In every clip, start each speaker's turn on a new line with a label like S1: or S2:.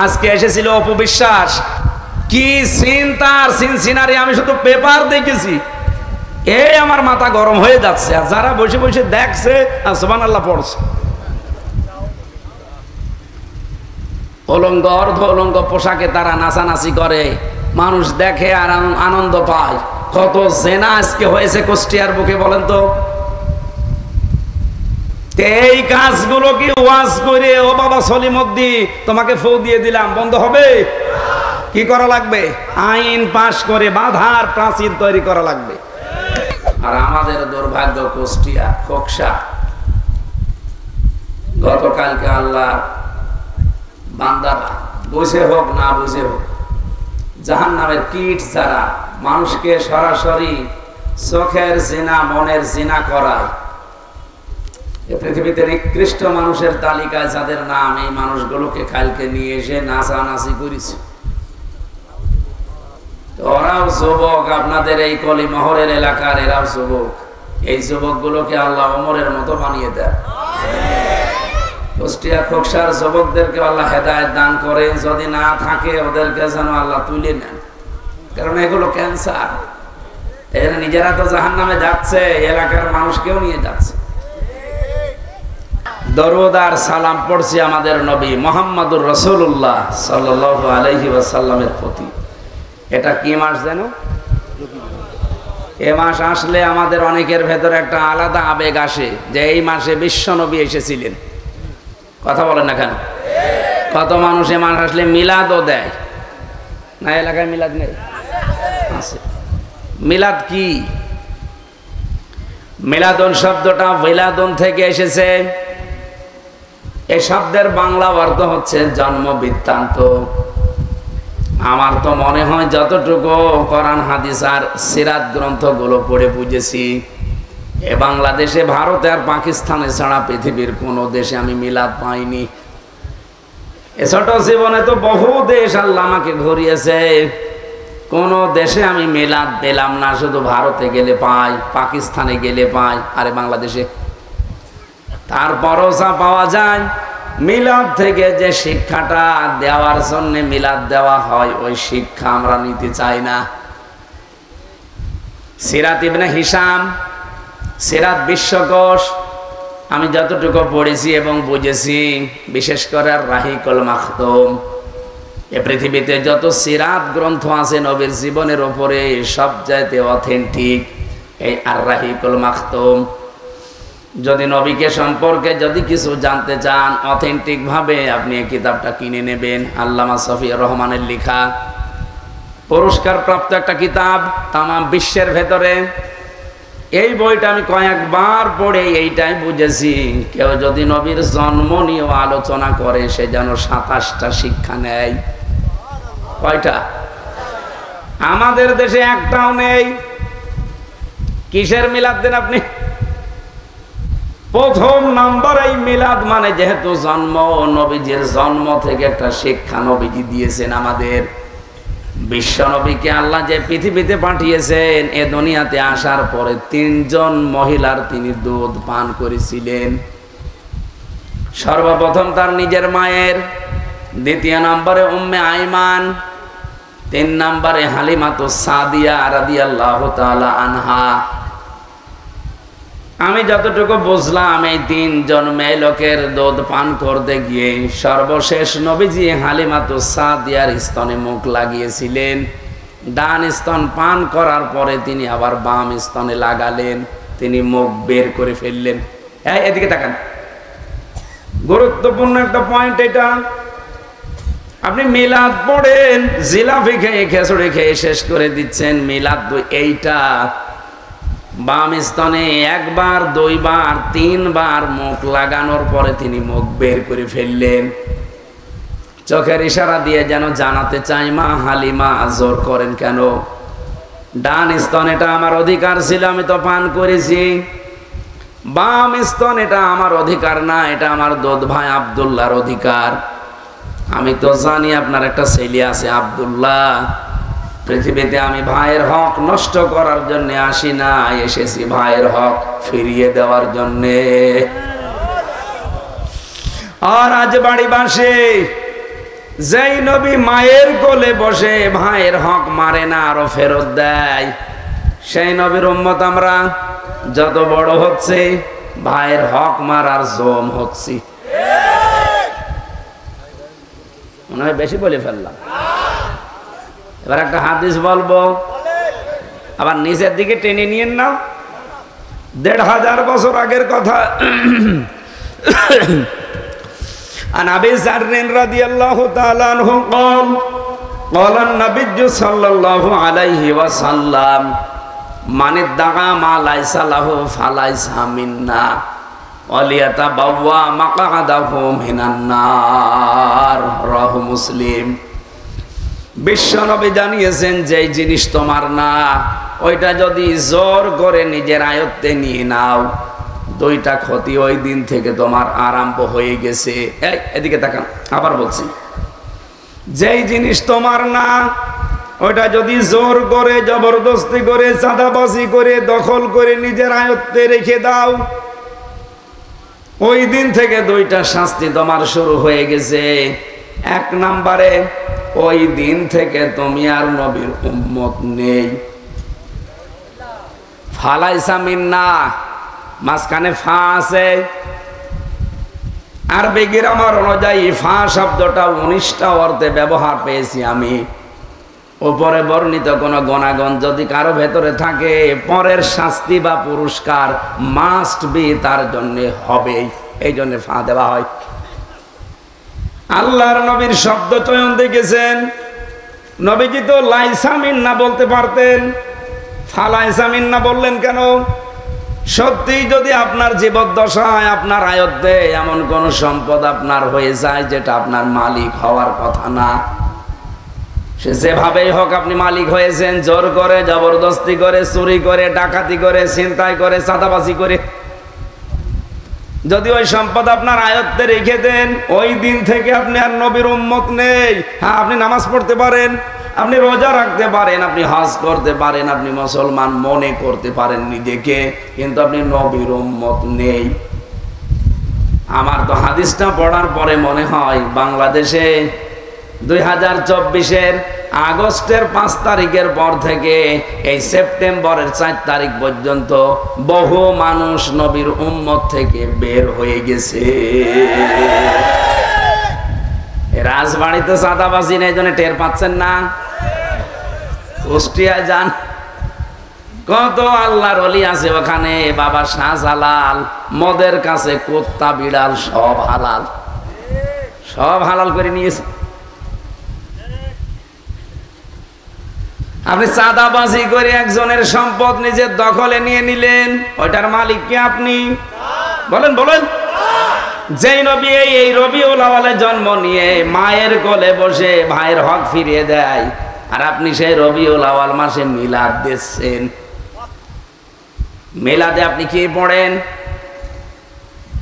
S1: আজকে এসেছিল অপবিশ্বাস কি চিন্তার সিনসিনারি আমি শুধু পেপার দেখেছি এই আমার মাথা গরম হয়ে যাচ্ছে আর যারা বসে বসে দেখছে আর সুবহানাল্লাহ পড়ছে অলঙ্গ অর্ধ অলঙ্গ পোশাকে তারা নাচানাচি করে মানুষ দেখে আর আনন্দ পায় কত জেনা আজকে হয়েছে কুষ্টিয়ার বুকে বলেন তো এই কাজগুলো কি ওয়াজ করে ও বাবা সলিমউদ্দিন তোমাকে ফু দিয়ে দিলাম বন্ধ হবে কি করা লাগবে আইন পাশ করে বাধার প্রাচীর তৈরি করা লাগবে আর আমাদের দুর্ভাগ্য কুষ্টিয়া খোকসা গতকালকে আল্লাহ বান্দারা বুঝে হোক না বুঝে হোক জাহান্নামের কীট যারা মানুষকে সরাসরি চোখের জিনা মনের জিনা করায় পৃথিবীতে নিকৃষ্ট মানুষের তালিকায় যাদের নাম এই মানুষগুলোকে কালকে নিয়ে এসে নাচানাচি করেছে ওরাও যুবক আপনাদের এই কলিমহরের এলাকার এরাও যুবক এই যুবকগুলোকে আল্লাহ ওমরের মতো বানিয়ে দেয় কুষ্টিয়া খোকসার যুবকদেরকে আল্লাহ হেদায়েত দান করেন যদি না থাকে ওদেরকে যেন আল্লাহ তুলে নেন কারণ এগুলো ক্যান্সার এরা নিজেরা তো জাহান্নামে যাচ্ছে এলাকার মানুষকেও নিয়ে যাচ্ছে দরুদ আর সালাম পড়ছি আমাদের নবী মুহাম্মদুর রাসূলুল্লাহ সাল্লাল্লাহু আলাইহি ওয়াসাল্লামের প্রতি এটা কি মাস জানো এই মাস আসলে আমাদের অনেকের ভেতরে একটা আলাদা আবেগ আসে যে এই মাসে বিশ্ব নবী এসেছিলেন কথা বলেন না কেন কত মানুষ এই মাস আসলে মিলাদও দেয় না এলাকায় মিলাদ নেই আছে মিলাদ কি মিলাদুন শব্দটা মিলাদুন থেকে এসেছে এই শব্দের বাংলা অর্থ হচ্ছে জন্ম বৃত্তান্ত আমার তো মনে হয় যতটুকু কোরআন হাদিস আর সিরাত গ্রন্থগুলো পড়ে বুঝেছি এ বাংলাদেশে ভারতে আর পাকিস্তানে ছাড়া পৃথিবীর কোনো দেশে আমি মিলাদ পাইনি এ ছোট জীবনে তো বহু দেশ আল্লাহ আমাকে ঘুরিয়েছে কোন দেশে আমি মিলাদ পেলাম না শুধু ভারতে গেলে পাই পাকিস্তানে গেলে পাই আরে বাংলাদেশে তারপরও যা পাওয়া যায় মিলাদ থেকে যে শিক্ষাটা দেওয়ার জন্য মিলাদ দেওয়া হয় ওই শিক্ষা আমরা নিতে চাই না সিরাত ইবনে হিশাম সিরাত বিশ্বকোষ আমি যতটুকু পড়েছি এবং বুঝেছি বিশেষ করে আর রাহিকুল মাখতুম এ পৃথিবীতে যত সিরাত গ্রন্থ আছে নবীর জীবনের উপরে সবচাইতে অথেন্টিক এই আর রাহিকুল মাখতুম যদি নবীকে সম্পর্কে যদি কিছু জানতে চান অথেন্টিক ভাবে আপনি এই কিতাবটা কিনে নেবেন আল্লামা সফিউর রহমানের লেখা পুরস্কার প্রাপ্ত একটা কিতাব তামাম বিশ্বের ভেতরে এই বইটা আমি কয়েকবার পড়ে এইটাই বুঝেছি কেউ যদি নবীর জন্ম নিয়ে আলোচনা করে সে যেন ২৭টা শিক্ষা নেয় কয়টা আমাদের দেশে একটাও নেই কিসের মিলাদ দেন আপনি প্রথম নাম্বার এই মিলাদ মানে যেহেতু জন্ম নবীজির জন্ম থেকে একটা শিক্ষা নবীজি দিয়েছেন আমাদের বিশ্ব নবীকে আল্লাহ যে পৃথিবীতে পাঠিয়েছেন এ দুনিয়াতে আসার পরে ৩ জন মহিলার তিনি দুধ পান করেছিলেন সর্বপ্রথম তার নিজের মায়ের দ্বিতীয় নম্বরে উম্মে আইমান ৩ নম্বরে হালিমাতুস সাদিয়া রাদিয়াল্লাহু তাআলা আনহা আমি যতটুকু বুঝলাম এই ৩ জন মেয়ে লোকের দুধ পান করতে গিয়ে সর্বশেষ নবীজি হালিমাতুস সাদিয়ার স্তনে মুখ লাগিয়েছিলেন ডান স্তন পান করার পরে তিনি আবার বাম স্তনে লাগালেন তিনি মুখ বের করে ফেললেন হ্যাঁ এদিকে তাকান গুরুত্বপূর্ণ একটা পয়েন্ট এটা আপনি মিলাদ পড়েন জিলাপি খেয়ে খেচুড়ি খেয়ে শেষ করে দিচ্ছেন মিলাদ এইটা বাম স্তনে একবার 2 বার 3 বার মুখ লাগানোর পরে তিনি মুখ বের করে ফেললেন চোখের ইশারা দিয়ে যেন জানাতে চাই মা হালিমা জোর করেন কেন ডান স্তন এটা আমার অধিকার ছিল আমি তো পান করেছি বাম স্তন এটা আমার অধিকার না এটা আমার দুধ ভাই আব্দুল্লাহর অধিকার আমি তো জানি আপনার একটা ছেলে আছে আব্দুল্লাহ পৃথিবীতে আমি ভাইয়ের হক নষ্ট করার জন্য আসি না এসেছি ভাইয়ের হক ফিরিয়ে দেওয়ার জন্য আর আজ বাড়ি বাসে যেই নবী মায়ের কোলে বসে ভাইয়ের হক মারে না আরো ফেরত দেয়, সেই নবীর উম্মত আমরা। যত বড় হচ্ছে ভাইয়ের হক মারার জম হচ্ছি। মনে হয় বেশি বলে ফেললাম। এবার একটা হাদিস বলবো, আবার নিচের দিকে টেনে নিয়েন না। ১৫০০ বছর আগের কথা। عن أبي ذر رضي الله تعالى عنه قال قال النبي صلى الله عليه وسلم من ادعى ما ليس له فليس منا وليتبوأ مقعده من النار رواه মুসলিম। বিশ্বনবী জানিয়েছেন, যে জিনিস তোমার না ওইটা যদি জোর করে নিজের আয়ত্তে নিয়ে নাও, দুইটা ক্ষতি ওই দিন থেকে তোমার আরম্ভ হয়ে গেছে। এদিকে তাকান, আবার বলছি, যেই জিনিস তোমার না ওইটা যদি জোর করে জবরদস্তি করে চাঁদাবাজি করে দখল করে নিজের আয়ত্তে রেখে দাও, ওই দিন থেকে দুইটা শাস্তি তোমার শুরু হয়ে গেছে। এক নম্বরে, ওই দিন থেকে তুমি আর নবীর উম্মত নেই। ফালাইসা মিন্না, মাঝখানে ফা আছে। আরবি গ্রামার অনুযায়ী ফা শব্দটা 19টা অর্থে ব্যবহার পেয়েছি আমি। উপরে বর্ণিত কোন গুণাগুণ যদি কারো ভেতরে থাকে, পরের শাস্তি বা পুরস্কার মাস্ট বি তার জন্য হবে, এই জন্য ফা দেওয়া হয়। আল্লাহর নবীর শব্দ চয়ন দেখেছেন, নবীজি তো লাইসা মিন্না বলতে পারতেন, ফালাইসা মিন্না বললেন কেন? সত্যি যদি আপনার জীবদ্দশায় আপনার আয়ত্তে এমন কোন সম্পদ আপনার হয়ে যায় যেটা আপনার মালিক হওয়ার কথা না, সে যেভাবেই হোক আপনি মালিক হয়েছেন, জোর করে জবরদস্তি করে চুরি করে ডাকাতি করে ছিনতাই করে চাঁদাবাজি করে, যদি ওই সম্পদ আপনার আয়ত্তে রেখে দেন, ওই দিন থেকে আপনি আর নবীর উম্মত নেই। হ্যাঁ, আপনি নামাজ পড়তে পারেন, আপনি রোজা রাখতে পারেন, আপনি হজ করতে পারেন, আপনি মুসলমান মনে করতে পারেন নিজেকে, কিন্তু আপনি নবীর উম্মত নেই। আমার তো হাদিসটা পড়ার পরে মনে হয় বাংলাদেশে 2024-এর আগস্টের 5 তারিখের পর থেকে এই সেপ্টেম্বরের 4 তারিখ পর্যন্ত বহু মানুষ নবীর উম্মত থেকে বের হয়ে গেছে। রাজবাড়িতে চাঁদাবাজি নেই, জন্য টের পাচ্ছেন না। কুষ্টিয়ায় যান, কত আল্লাহর ওলি আছে ওখানে। বাবা শাহজালাল মদের কাছে কুত্তা বিড়াল সব হালাল, সব হালাল করে নিয়েছে। আপনি চাঁদাবাজি করে একজনের সম্পদ নিজের দখলে নিয়ে নিলেন, ওইটার মালিক কে আপনি? বলেন বলেন। যেই নবী এই রবিউল আউয়ালে জন্ম নিয়ে মায়ের কোলে বসে ভাইয়ের হক ফিরিয়ে দেয়, আর আপনি সেই রবিউল আউয়াল মাসে মিলাদ দিচ্ছেন। মিলাদে আপনি কি পড়েন?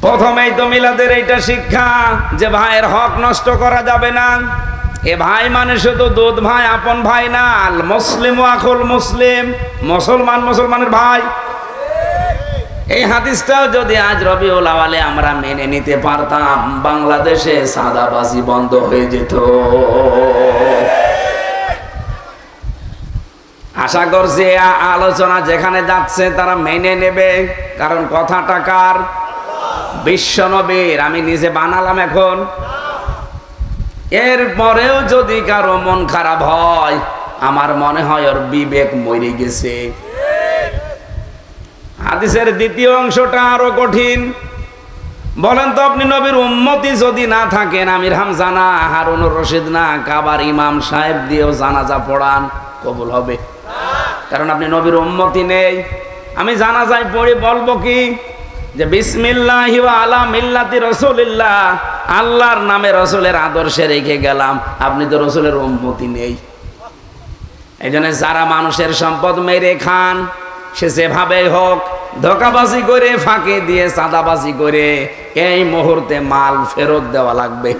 S1: প্রথমেই তো মিলাদের এইটা শিক্ষা যে ভাইয়ের হক নষ্ট করা যাবে না। এ ভাই মানে শুধু দুধ ভাই, আপন ভাই না। মুসলিম আখুল মুসলিম, মুসলমান মুসলমানের ভাই। এই হাদিসটাও যদি আজ রবিউল আউয়ালে আমরা মেনে নিতে পারতাম, বাংলাদেশে সাদাবাজি বন্ধ হয়ে যেত। আশা করছি আলোচনা যেখানে যাচ্ছে তারা মেনে নেবে, কারণ কথাটা কার? বিশ্বনবীর। আমি নিজে বানালাম এখন। এরপরেও যদি কারো মন খারাপ হয়, আমার মনে হয় ওর বিবেক মরে গেছে। হাদিসের দ্বিতীয় অংশটা আরো কঠিন। বলেন তো, আপনি নবীর উম্মতি যদি না থাকেন, আমির হামজা না, হারুনুর রশিদ না, কাবার ইমাম সাহেব দিয়েও জানাজা পড়ান, কবুল হবে? কারণ আপনি নবীর উম্মতি নেই। আমি জানাজায় পড়ে বলবো কি যে বিসমিল্লাহি ওয়া আলা মিল্লাতি রাসূলিল্লাহ, আল্লাহর নামে রসুলের আদর্শে রেখে গেলাম। আপনি তো রসুলের উম্মতি নেই। এই জন্য যারা মানুষের সম্পদ মেরে খান, সে যেভাবেই হোক ধোঁকাবাজি করে, ফাঁকি দিয়ে, চাঁদাবাজি করে এই মুহূর্তে মাল ফেরত দেওয়া লাগবে।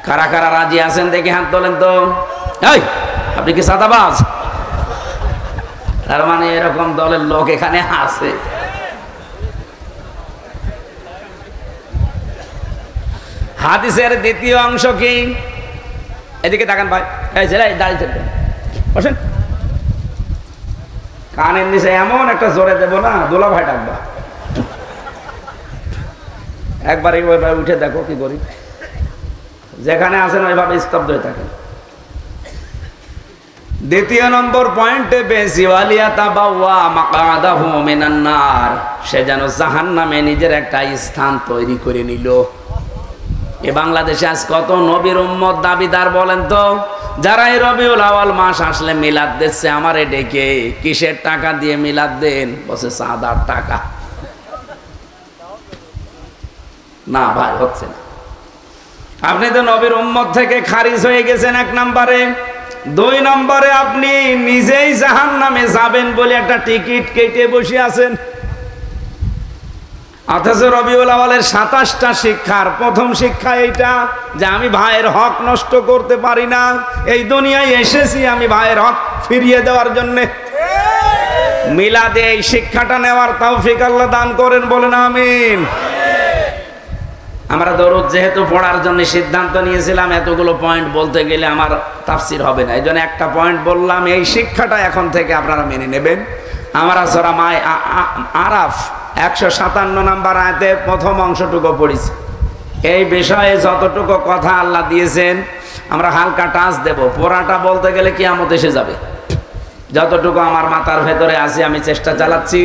S1: কারা কারা রাজি আছেন দেখে হাত তোলেন তো। এই, আপনি কি চাঁদাবাজ? তার মানে এরকম দলের লোক এখানে আছে। হাদিসের দ্বিতীয় অংশ কি? এদিকে তাকান ভাই, এই ছেলে দাঁড়িয়ে থাকবেন, বসেন। কানের নিচে এমন একটা জোরে দেব না, দোলা ভাই ডাকবা। একবার ওইভাবে উঠে দেখো কি করি। যেখানে আছেন ওইভাবে স্তব্ধ হয়ে থাকেন। দ্বিতীয় নম্বর পয়েন্টে পেয়েছি, সে যেন জাহান্নামে নিজের একটা স্থান তৈরি করে নিল। এ বাংলাদেশে আজ কত নবীর উম্মত দাবিদার বলেন তো, যারা এই রবিউল আউয়াল মাস আসলে মিলাদ দিচ্ছে আমারে ডেকে, কিসের টাকা দিয়ে মিলাদ দেন? বসে চাঁদার টাকা। না ভাই, হচ্ছে না। আপনি তো নবীর উম্মত থেকে খারিজ হয়ে গেছেন, এক নম্বরে। দুই নম্বরে আপনি নিজেই জাহান্নামে যাবেন বলে একটা টিকিট কেটে বসে আছেন। অথচ রবিউল আউয়ালের 27টা শিক্ষার প্রথম শিক্ষা এইটা যে আমি ভাইয়ের হক নষ্ট করতে পারি না। এই দুনিয়ায় এসেছি আমি ভাইয়ের হক ফিরিয়ে দেওয়ার জন্য। মিলাদে এই শিক্ষাটা নেওয়ার তৌফিক আল্লাহ দান করেন, বলেন আমিন। আমরা দরুদ যেহেতু পড়ার জন্য সিদ্ধান্ত নিয়েছিলাম, এতগুলো পয়েন্ট বলতে গেলে আমার তাফসির হবে না, এই জন্য একটা পয়েন্ট বললাম। এই শিক্ষাটা এখন থেকে আপনারা মেনে নেবেন। আমরা সূরা আরাফ 157 নম্বর আয়াতে প্রথম অংশটুকু পড়েছি। এই বিষয়ে যতটুকু কথা আল্লাহ দিয়েছেন আমরা হালকা টাচ দেব। পুরাটা বলতে গেলে কিয়ামত এসে যাবে। যতটুকু আমার মাথার ভেতরে আছে আমি চেষ্টা চালাচ্ছি,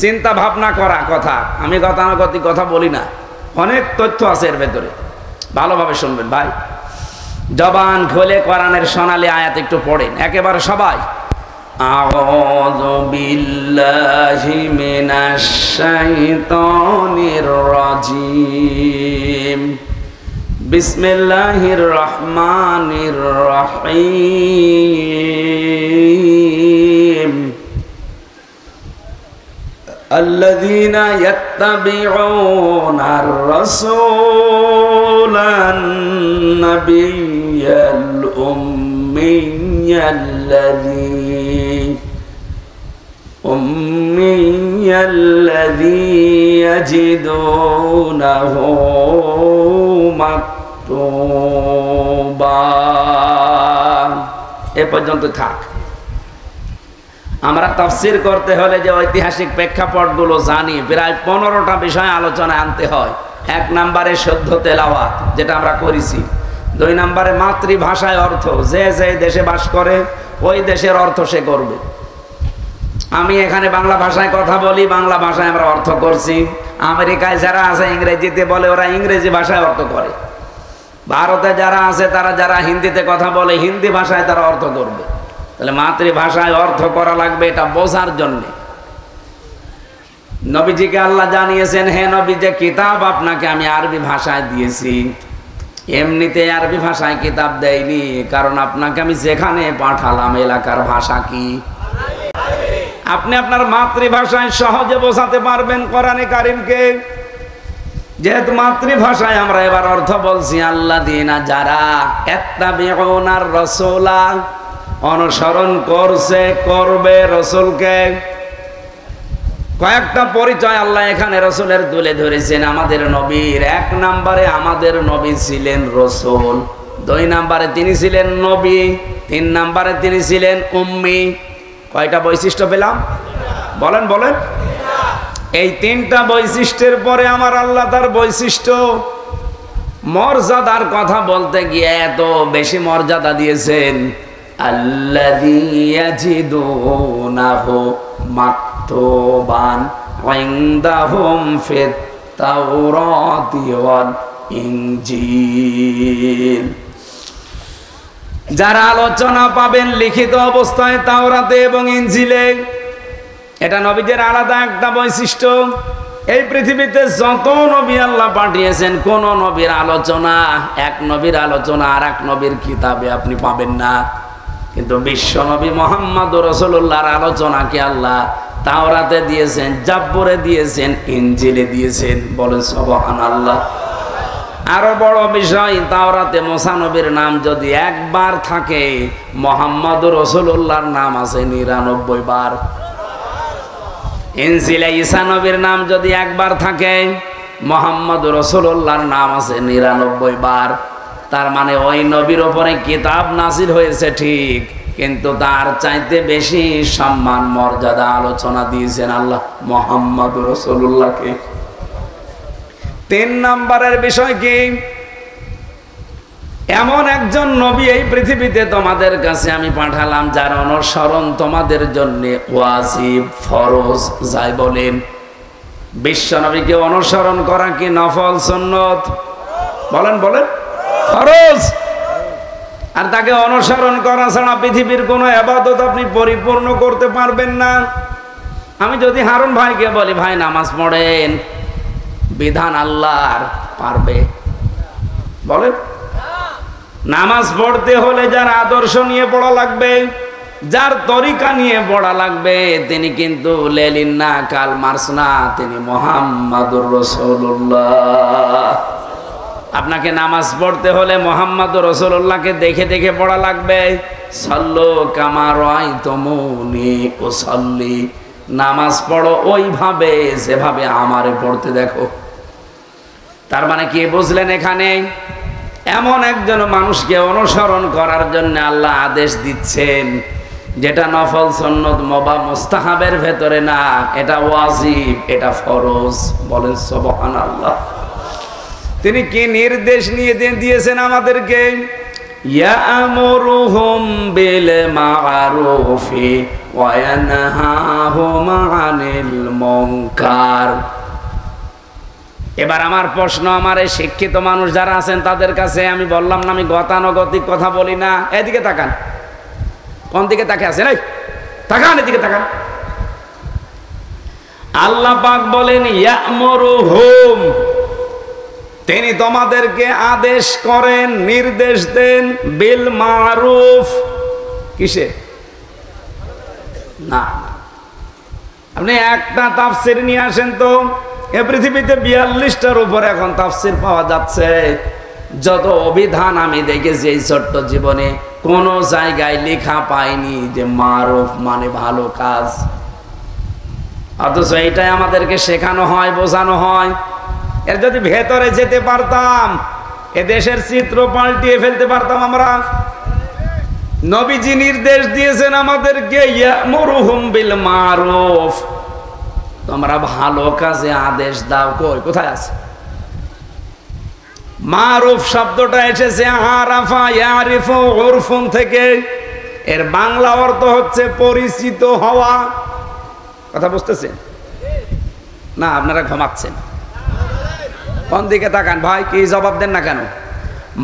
S1: চিন্তা ভাবনা করা কথা। আমি গতানুগতিক কথা বলি না, অনেক তথ্য আছে এর ভেতরে। ভালোভাবে শুনবেন ভাই, জবান খুলে কোরআনের সোনালী আয়াত একটু পড়েন একেবারে সবাই। আউযু বিল্লাহি মিনাশ শাইতানির রাজিম। বিসমিল্লাহির রহমানির রহিম। الذين يتبعون الرسول النبي الأمي الذي يجدونه مكتوبا। এ পর্যন্ত থাক। আমরা তাফসীর করতে হলে যে ঐতিহাসিক প্রেক্ষাপটগুলো জানি, প্রায় 15টা বিষয় আলোচনায় আনতে হয়। 1 নম্বরে শুদ্ধ তেলাওয়াত, যেটা আমরা করেছি। 2 নম্বরে মাতৃভাষায় অর্থ, যে যে দেশে বাস করে ওই দেশের অর্থ সে করবে। আমি এখানে বাংলা ভাষায় কথা বলি, বাংলা ভাষায় আমরা অর্থ করছি। আমেরিকায় যারা আছে ইংরেজিতে বলে, ওরা ইংরেজি ভাষায় অর্থ করে। ভারতে যারা আছে তারা যারা হিন্দিতে কথা বলে, হিন্দি ভাষায় তারা অর্থ করবে। তাহলে মাতৃভাষায় অর্থ করা লাগবে, এটা বোঝার জন্য। নবীজিকে আল্লাহ জানিয়েছেন, হে নবী, যে কিতাব আপনাকে আমি আরবি ভাষায় দিয়েছি, এমনিতে আরবি ভাষায় কিতাব দেয়নি, কারণ আপনাকে আমি যেখানে পাঠালাম এলাকার ভাষা কি? আপনি আপনার মাতৃভাষায় সহজে বোঝাতে পারবেন কোরআনে কারীমকে। যেহেতু মাতৃভাষায় আমরা এবার অর্থ বলছি, আল্লাযীনা যারা ইত্তাবিউনার রাসূলা অনুসরণ করছে, করবে রসুলকে। কয়েকটা পরিচয় আল্লাহ এখানে রসুলের তুলে ধরেছেন আমাদের নবীর। 1 নম্বরে আমাদের নবী ছিলেন রসুল, 2 নম্বরে তিনি ছিলেন নবী, 3 নম্বরে তিনি ছিলেন উম্মি। কয়টা বৈশিষ্ট্য পেলাম? বলেন বলেন। এই 3টা বৈশিষ্ট্যের পরে আমার আল্লাহ তার বৈশিষ্ট্য মর্যাদার কথা বলতে গিয়ে এত বেশি মর্যাদা দিয়েছেন। আল্লাযী ইয়াজিদুনাহু মাকতুবান ইনদাহুম ফিত তাওরাতি ওয়াল ইনজিল। যারা আলোচনা পাবেন লিখিত অবস্থায় তাওরাতে এবং ইনজিলে। এটা নবীদের আলাদা একটা বৈশিষ্ট্য। এই পৃথিবীতে যত নবী আল্লাহ পাঠিয়েছেন, কোন নবীর আলোচনা, এক নবীর আলোচনা আর এক নবীর কিতাবে আপনি পাবেন না। কিন্তু বিশ্ব নবী মুহাম্মদ রাসূলুল্লাহর আলোচনাকে আল্লাহ তাওরাতে দিয়েছেন, জাব্বুরে দিয়েছেন, ইনজিলে দিয়েছেন। বলেন সুবহানাল্লাহ। আরো বড় বিষয়, তাওরাতে মুসা নবীর নাম যদি একবার থাকে, মুহাম্মদ রাসূলুল্লাহর নাম আছে 99 বার। ইনজিলে ঈসা নবীর নাম যদি একবার থাকে, মুহাম্মদ রাসূলুল্লাহর নাম আছে ৯৯ বার। তার মানে ওই নবীর উপরে কিতাব নাযিল হয়েছে ঠিক, কিন্তু তার চাইতে বেশি সম্মান মর্যাদা আলোচনা দিয়েছেন আল্লাহ মুহাম্মদ রাসূলুল্লাহকে। ৩ নম্বরের বিষয় কি? এমন একজন নবী এই পৃথিবীতে তোমাদের কাছে আমি পাঠালাম যার অনুসরণ তোমাদের জন্য ওয়াজিব, ফরজ, যাই বলেন। বিশ্ব নবীকে অনুসরণ করা কি নফল সুন্নত? বলেন বলেন। ফরজ। আর তাকে অনুসরণ করা ছাড়া পৃথিবীর কোনো ইবাদত আপনি পরিপূর্ণ করতে পারবেন না। আমি যদি হারুন ভাইকে বলি, ভাই নামাজ পড়েন, বিধান আল্লাহর, পারবে? বলেন। নামাজ পড়তে হলে যার আদর্শ নিয়ে পড়া লাগবে, যার তরিকা নিয়ে পড়া লাগবে, তিনি কিন্তু লেলিন না, কাল মার্স না, তিনি মুহাম্মাদুর রাসূলুল্লাহ। আপনাকে নামাজ পড়তে হলে মুহাম্মাদুর রাসূলুল্লাহকে দেখে দেখে পড়া লাগবে। সাল্লু কামা রাআইতুমুনি উসাল্লি, নামাজ পড়ো ওইভাবে যেভাবে আমারে পড়তে দেখো। তার মানে কি বুঝলেন? এখানে এমন একজন মানুষকে অনুসরণ করার জন্য আল্লাহ আদেশ দিচ্ছেন যেটা নফল সুন্নত বা মুস্তাহাবের ভেতরে না, এটা ওয়াজিব, এটা ফরজ। বলেন সুবহানাল্লাহ। তিনি কি নির্দেশ নিয়ে দিয়েছেন আমাদেরকে? ইয়ামুরুহুম বিল মা'রুফি ওয়া ইয়ানহাহুম আনিল মুনকার। এবার আমার প্রশ্ন, আমার এই শিক্ষিত মানুষ যারা আছেন তাদের কাছে আমি বললাম না আমি গতানুগতিক কথা বলি না। এদিকে তাকান। কোন দিকে তাকে আছেন? এই তাকান, এদিকে তাকান। আল্লাহ পাক বলেন ইয়ামুরুহুম, তিনি তোমাদেরকে আদেশ করেন, নির্দেশ দেন, বিল মারুফ। কিসে? না, আপনি একটা তাফসীর নিয়ে আসেন তো। এ পৃথিবীতে ৪২টার উপর এখন তাফসীর পাওয়া যাচ্ছে। যত অভিধান আমি দেখেছি এই ছোট্ট জীবনে, কোন জায়গায় লেখা পাইনি যে মারুফ মানে ভালো কাজ। অথচ এইটাই আমাদেরকে শেখানো হয়, বোঝানো হয়। এর যদি ভেতরে যেতে পারতাম, এ দেশের চিত্র পাল্টিয়ে ফেলতে পারতাম আমরা। নবীজি নির্দেশ দিয়েছেন আমাদেরকে ইয়ামুরুহুম বিল মারুফ, তোমরা ভালো কাজে আদেশ দাও। কই, কোথায় আছে? মারুফ শব্দটা এসেছে আরাফা ইয়ারিফু উরফুন থেকে। এর বাংলা অর্থ হচ্ছে পরিচিত হওয়া। কথা বুঝতেছেন না? আপনারা ঘুমাচ্ছেন। কোন দিকে তাকান ভাই, কি জবাব দেন না কেন?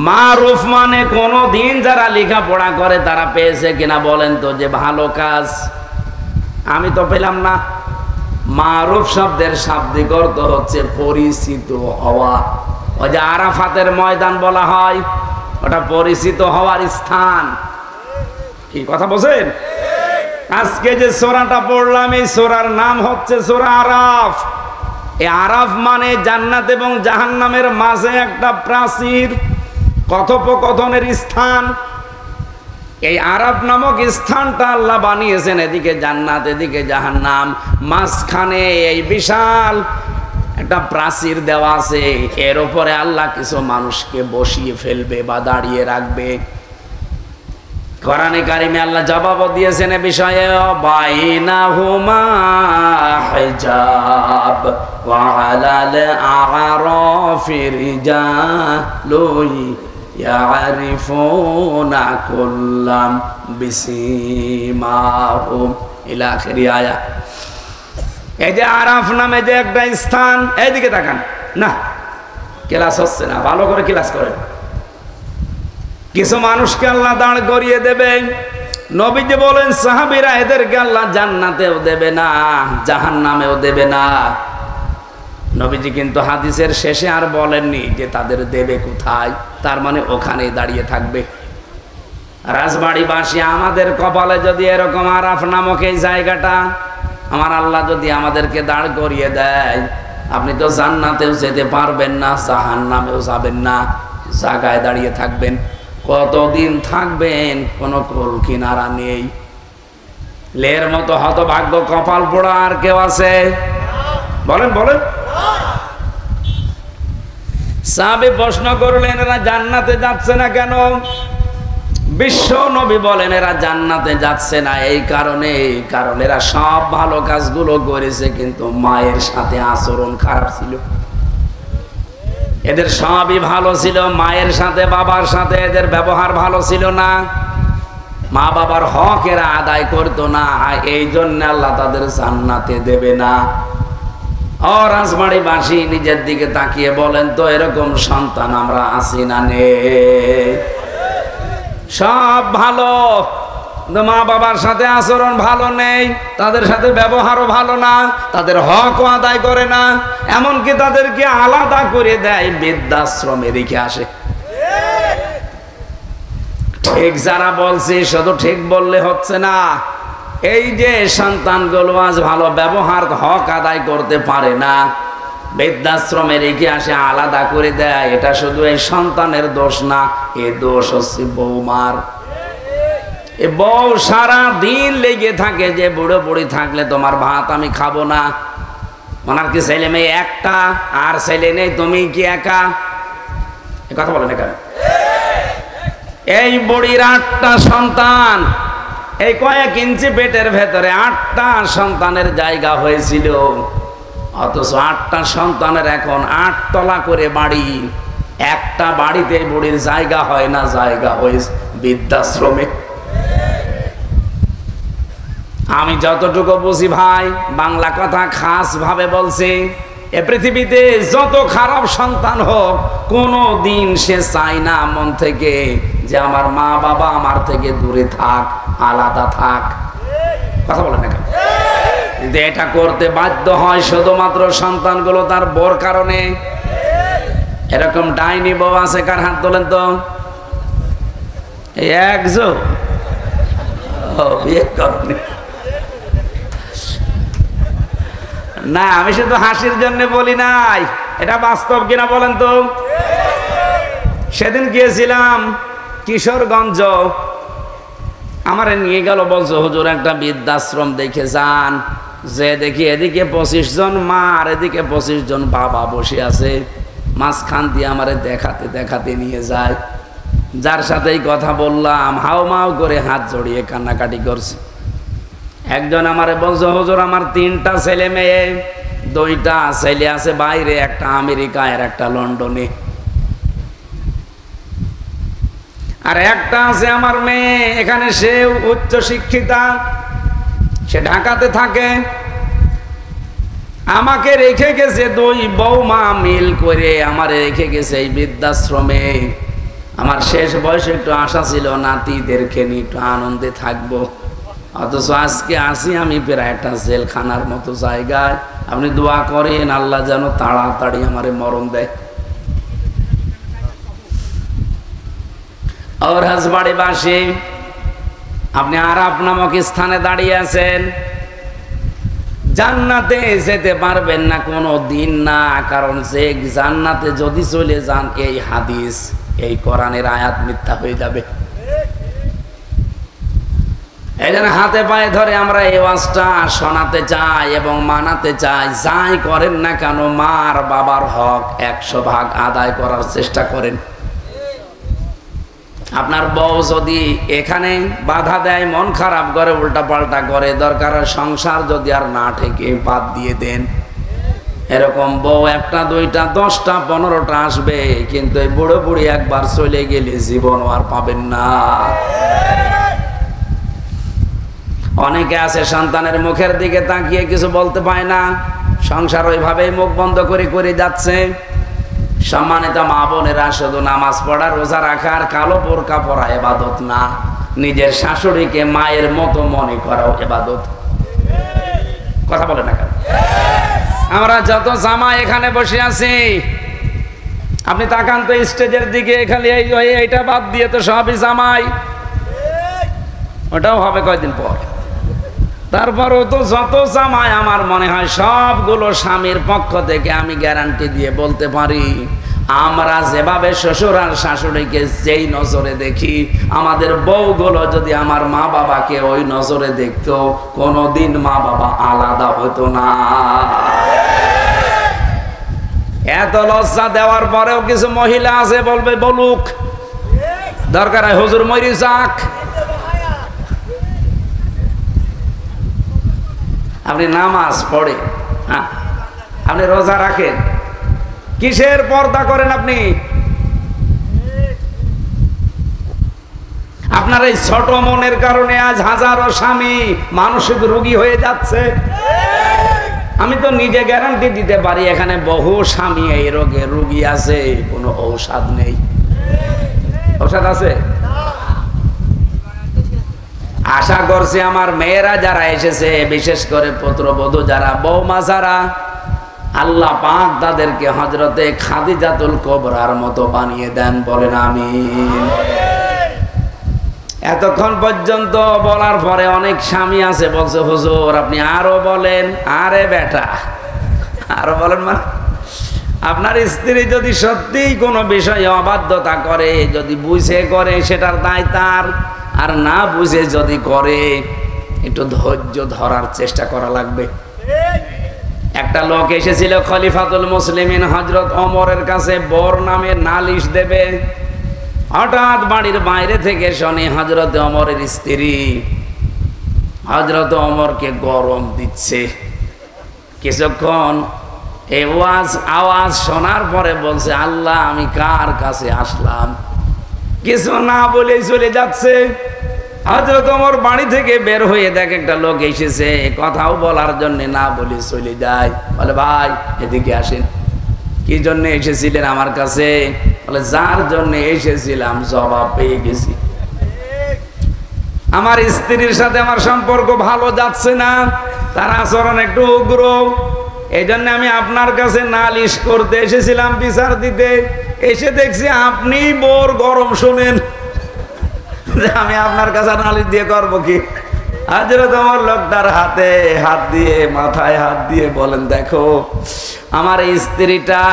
S1: মারুফ মানে কোনদিন যারা লেখাপড়া করে তারা পেয়েছে কিনা বলেন তো যে ভালো কাজ? আমি তো পেলাম না। মারুফ শব্দের শাব্দিক অর্থ হচ্ছে পরিচিত হওয়া। ওই যে আরাফাতের ময়দান বলা হয়, ওটা পরিচিত হওয়ার স্থান। কি কথা বলছেন? আজকে যে সূরাটা পড়লাম, এই সূরার নাম হচ্ছে সূরা আরাফ। এই আরাফ মানে জান্নাত এবং জাহান্নামের মাঝে একটা প্রাচীর, কথোপকথনের স্থান। এই আরাফ নামক স্থানটা আল্লাহ বানিয়েছেন, এদিকে জান্নাত, এদিকে জাহান্নাম, মাঝখানে এই বিশাল একটা প্রাচীর দেওয়া আছে। এর উপরে আল্লাহ কিছু মানুষকে বসিয়ে ফেলবে বা দাঁড়িয়ে রাখবে। কোরআনে কারিমে আল্লাহ জবাব দিয়েছেন এ বিষয়ে, বাইনাহুমা হিজাব ওয়া আলাল আরাফি রিজালুন ইয়ারিফুনা কুল্লাম বিসিমাহুম ইলা আখির আয়াত। এই যে আরাফ নামে যে একটা স্থান, এইদিকে তাকান। না, ক্লাস হচ্ছে না, ভালো করে ক্লাস করেন। কিছু মানুষকে আল্লাহ দাঁড় করিয়ে দেবেন। নবীজি বলেন সাহাবীরা এদেরকে আল্লাহ জান্নাতেও দেবে না, জাহান্নামেও দেবে না। নবীজি কিন্তু হাদিসের শেষে আর বলেননি যে তাদের দেবে কোথায়, তার মানে ওখানেই দাঁড়িয়ে থাকবে। রাজবাড়িবাসী আমাদের কপালে যদি এরকম আরাফ নামক এই জায়গাটা আমার আল্লাহ যদি আমাদেরকে দাঁড় করিয়ে দেয়, আপনি তো জান্নাতেও যেতে পারবেন না, জাহান্নামেও যাবেন না, জায়গায় দাঁড়িয়ে থাকবেন। কতদিন থাকবেন কোনো কুল কিনারা নেই। লের মতো হতভাগ্য কপাল পোড়া আর কেউ আছে? বলেন বলেন। সাহাবী প্রশ্ন করলেন, এরা জান্নাতে যাচ্ছে না কেন? বিশ্ব নবী বলেন, এরা জান্নাতে যাচ্ছে না এই কারণে, কারণ এরা সব ভালো কাজগুলো করেছে কিন্তু মায়ের সাথে আচরণ খারাপ ছিল। এদের সবই ভালো ছিল, মায়ের সাথে বাবার সাথে এদের ব্যবহার ভালো ছিল না, মা বাবার হক এরা আদায় করতো না, এই জন্য আল্লাহ তাদের জান্নাতে দেবে না। ও রাজবাড়িবাসী, নিজের দিকে তাকিয়ে বলেন তো, এরকম সন্তান আমরা আছি না নেই? সব ভালো, মা বাবার সাথে আচরণ ভালো নেই, তাদের সাথে ব্যবহারও ভালো না, তাদের হকও আদায় করে না, এমনকি তাদেরকে আলাদা করে দেয়, বৃদ্ধাশ্রমে রেখে আসে। ঠিক যারা বলছি, শুধু ঠিক বললে হচ্ছে না। এই যে সন্তানগুলো আজ ভালো ব্যবহার, হক আদায় করতে পারে না, বৃদ্ধাশ্রমে রেখে আসে, আলাদা করে দেয়, এটা শুধু এই সন্তানের দোষ না, এ দোষ হচ্ছে বৌমার। এ বউ সারা দিন লেগে থাকে যে বুড়ো বুড়ি থাকলে তোমার ভাত আমি খাবো না। ওনার কি ছেলে মেয়ে একটা, আর ছেলে নেই, তুমি কি একা? এ কথা বলে না কেন? এই বুড়ির 8টা সন্তান, এই কয়েক ইঞ্চি পেটের ভেতরে 8টা সন্তানের জায়গা হয়েছিল, অথচ 8টা সন্তানের এখন 8 তলা করে বাড়ি। একটা বাড়িতে বুড়ির জায়গা হয় না, জায়গা হয়েছে বৃদ্ধাশ্রমে। আমি যতটুকু বুঝি ভাই, বাংলা কথা খাস ভাবে বলছি, এ পৃথিবীতে যত খারাপ সন্তান হোক, কোনো দিন সে চায় না মন থেকে যে আমার মা বাবা আমার থেকে দূরে থাক, আলাদা থাক। কথা বলে না কেন? কিন্তু এটা করতে বাধ্য হয় শুধুমাত্র সন্তানগুলো তার বোর কারণে। এরকম ডাইনি বউ আছে? কার হাত তোলেন তো? এই একজন বিয়ে করেনি না, আমি শুধু হাসির জন্য বলি নাই, এটা বাস্তব কিনা বলেন তো। সেদিন গিয়েছিলাম কিশোরগঞ্জ, আমারে নিয়ে গেল, বলছো হুজুর একটা বৃদ্ধাশ্রম দেখে যান। যে দেখি এদিকে 25 জন মা আর এদিকে 25 জন বাবা বসে আছে, মাঝখান দিয়ে আমারে দেখাতে দেখাতে নিয়ে যায়। যার সাথেই কথা বললাম হাও মাও করে হাত জড়িয়ে কান্নাকাটি করছে। একজন আমারে বলছে, হুজুর আমার 3টা ছেলে মেয়ে, 2টা ছেলে আছে বাইরে, একটা আমেরিকায় আর একটা লন্ডনে, আর একটা আছে আমার মেয়ে এখানে, সে উচ্চ শিক্ষিতা, সে ঢাকাতে থাকে। আমাকে রেখে গেছে, 2 বৌমা মিল করে আমারে রেখে গেছে এই বৃদ্ধাশ্রমে। আমার শেষ বয়সে একটু আশা ছিল নাতিদেরকে নিয়ে একটু আনন্দে থাকবো, অথচ আজকে আসি আমি প্রায় একটা জেলখানার মতো জায়গায়। আপনি দোয়া করেন আল্লাহ যেন তাড়াতাড়ি আমারে মরণ দেয়। और রাজবাড়িবাসী, আপনি আরাফ নামক স্থানে দাঁড়িয়ে আছেন, জান্নাতে যেতে পারবেন না কোনো দিন না, কারণ যে জান্নাতে যদি চলে যান এই হাদিস, এই কোরআনের আয়াত মিথ্যা হয়ে যাবে। এই জন্য হাতে পায়ে ধরে আমরা এই ওয়াজটা শোনাতে চাই এবং মানাতে চাই, যাই করেন না কেন মার বাবার হক 100 ভাগ আদায় করার চেষ্টা করেন। আপনার বউ যদি এখানে বাধা দেয়, মন খারাপ করে, উল্টা পাল্টা করে, দরকার সংসার যদি আর না ঠেকে বাদ দিয়ে দেন। এরকম বউ 1টা 2টা 10টা 15টা আসবে, কিন্তু এই বুড়ো বুড়ি একবার চলে গেলে জীবন আর পাবেন না। অনেকে আছে সন্তানের মুখের দিকে তাকিয়ে কিছু বলতে পায় না, সংসার ওইভাবেই মুখ বন্ধ করে করে যাচ্ছে। সম্মানিত মা বোনেরা, শুধু নামাজ পড়া, রোজা রাখা আর কালো বোরকা পরা ইবাদত না, নিজের শাশুড়িকে মায়ের মতো মনে করাও ইবাদত। কথা বলে না কেন? আমরা যত জামাই এখানে বসে আছি, আপনি তাকান তো স্টেজের দিকে, খালি এইটা বাদ দিয়ে তো সবই জামাই। ওটাও হবে কয়েকদিন পর। তারপরও তো যত জামাই আমার মনে হয় সবগুলো স্বামীর পক্ষ থেকে আমি গ্যারান্টি দিয়ে বলতে পারি, আমরা যেভাবে শ্বশুর আর শাশুড়িকে যেই নজরে দেখি, আমাদের বউগুলো যদি আমার মা বাবাকে ওই নজরে দেখতো, কোনোদিন মা বাবা আলাদা হতো না। এত লজ্জা দেওয়ার পরেও কিছু মহিলা আছে বলবে বলুক, দরকার হয় হুজুর মরি যাক। আপনি নামাজ পড়েন, হ্যাঁ, আপনি রোজা রাখেন, কিসের পর্দা করেন আপনি? আপনার এই ছোট মনের কারণে আজ হাজারো স্বামী মানসিক রোগী হয়ে যাচ্ছে। আমি তো নিজে গ্যারান্টি দিতে পারি এখানে বহু স্বামী এই রোগে রোগী আছে, কোনো ঔষধ নেই। ঔষধ আছে? আশা করছি আমার মেয়েরা যারা এসেছে, বিশেষ করে পুত্রবধূ যারা, বৌমা যারা, আল্লাহ পাক তাদেরকে হযরতে খাদিজাতুল কুবরার মতো বানিয়ে দেন, বলেন আমিন। এতক্ষণ পর্যন্ত বলার পরে অনেক স্বামী আছে বলছে হুজুর আপনি আরো বলেন। আরে বেটা, আরো বলেন মানে আপনার স্ত্রী যদি সত্যিই কোনো বিষয়ে অবাধ্যতা করে, যদি বুঝে করে সেটার দায় তার, আর না বুঝে যদি করে একটু ধৈর্য ধরার চেষ্টা করা লাগবে। একটা লোক এসেছিল খলিফাতুল মুসলিমিন হযরত ওমরের কাছে বর নামে নালিশ দেবে। হঠাৎ বাড়ির বাইরে থেকে শুনে হযরত ওমরের স্ত্রী হযরত ওমরকে গরম দিচ্ছে। কিছুক্ষণ এই আওয়াজ শোনার পরে বলছে, আল্লাহ আমি কার কাছে আসলাম, কিছু না বলেই চলে যাচ্ছে। হযরত ওমর বাড়ি থেকে বের হয়ে দেখে একটা লোক এসেছে, কথাও বলার জন্য না বলে চলে যায়। বলে ভাই এদিকে আসেন। কি জন্য এসেছিলেন আমার কাছে? বলে যার জন্য এসেছিলাম জবাব পেয়ে গেছি। আমার স্ত্রীর সাথে আমার সম্পর্ক ভালো যাচ্ছে না, তার আচরণ একটু উগ্র, এই জন্য আমি আপনার কাছে নালিশ করতে এসেছিলাম, বিচার দিতে। এসে দেখছি আপনি বোর গরম শোনেন, আমি আপনার কাছে নালিশ দিয়ে করবো কি? হযরত ওমর লোকটার হাতে হাত দিয়ে, মাথায় হাত দিয়ে বলেন, দেখো আমার স্ত্রীটা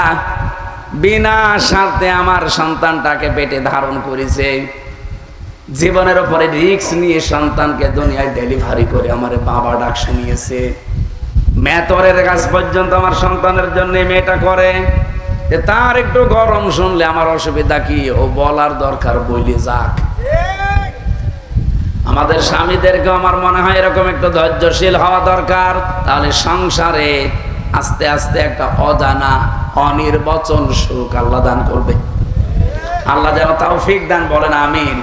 S1: বিনা স্বার্থে আমার সন্তানটাকে পেটে ধারণ করেছে, জীবনের উপরে রিস্ক নিয়ে সন্তানকে দুনিয়ায় ডেলিভারি করে আমার বাবা ডাক শুনিয়েছে। মেতরের কাজ পর্যন্ত আমার সন্তানের জন্য মেয়েটা করে, তার একটু গরম শুনলে আমার অসুবিধা কি? ও বলার দরকার বলে যাক। আমাদের স্বামীদেরকে আমার মনে হয় এরকম একটু ধৈর্যশীল হওয়া দরকার, তাহলে সংসারে আস্তে আস্তে একটা অজানা অনির্বচন সুখ আল্লাহ দান করবে। আল্লাহ যেন তৌফিক দান, বলেন আমিন।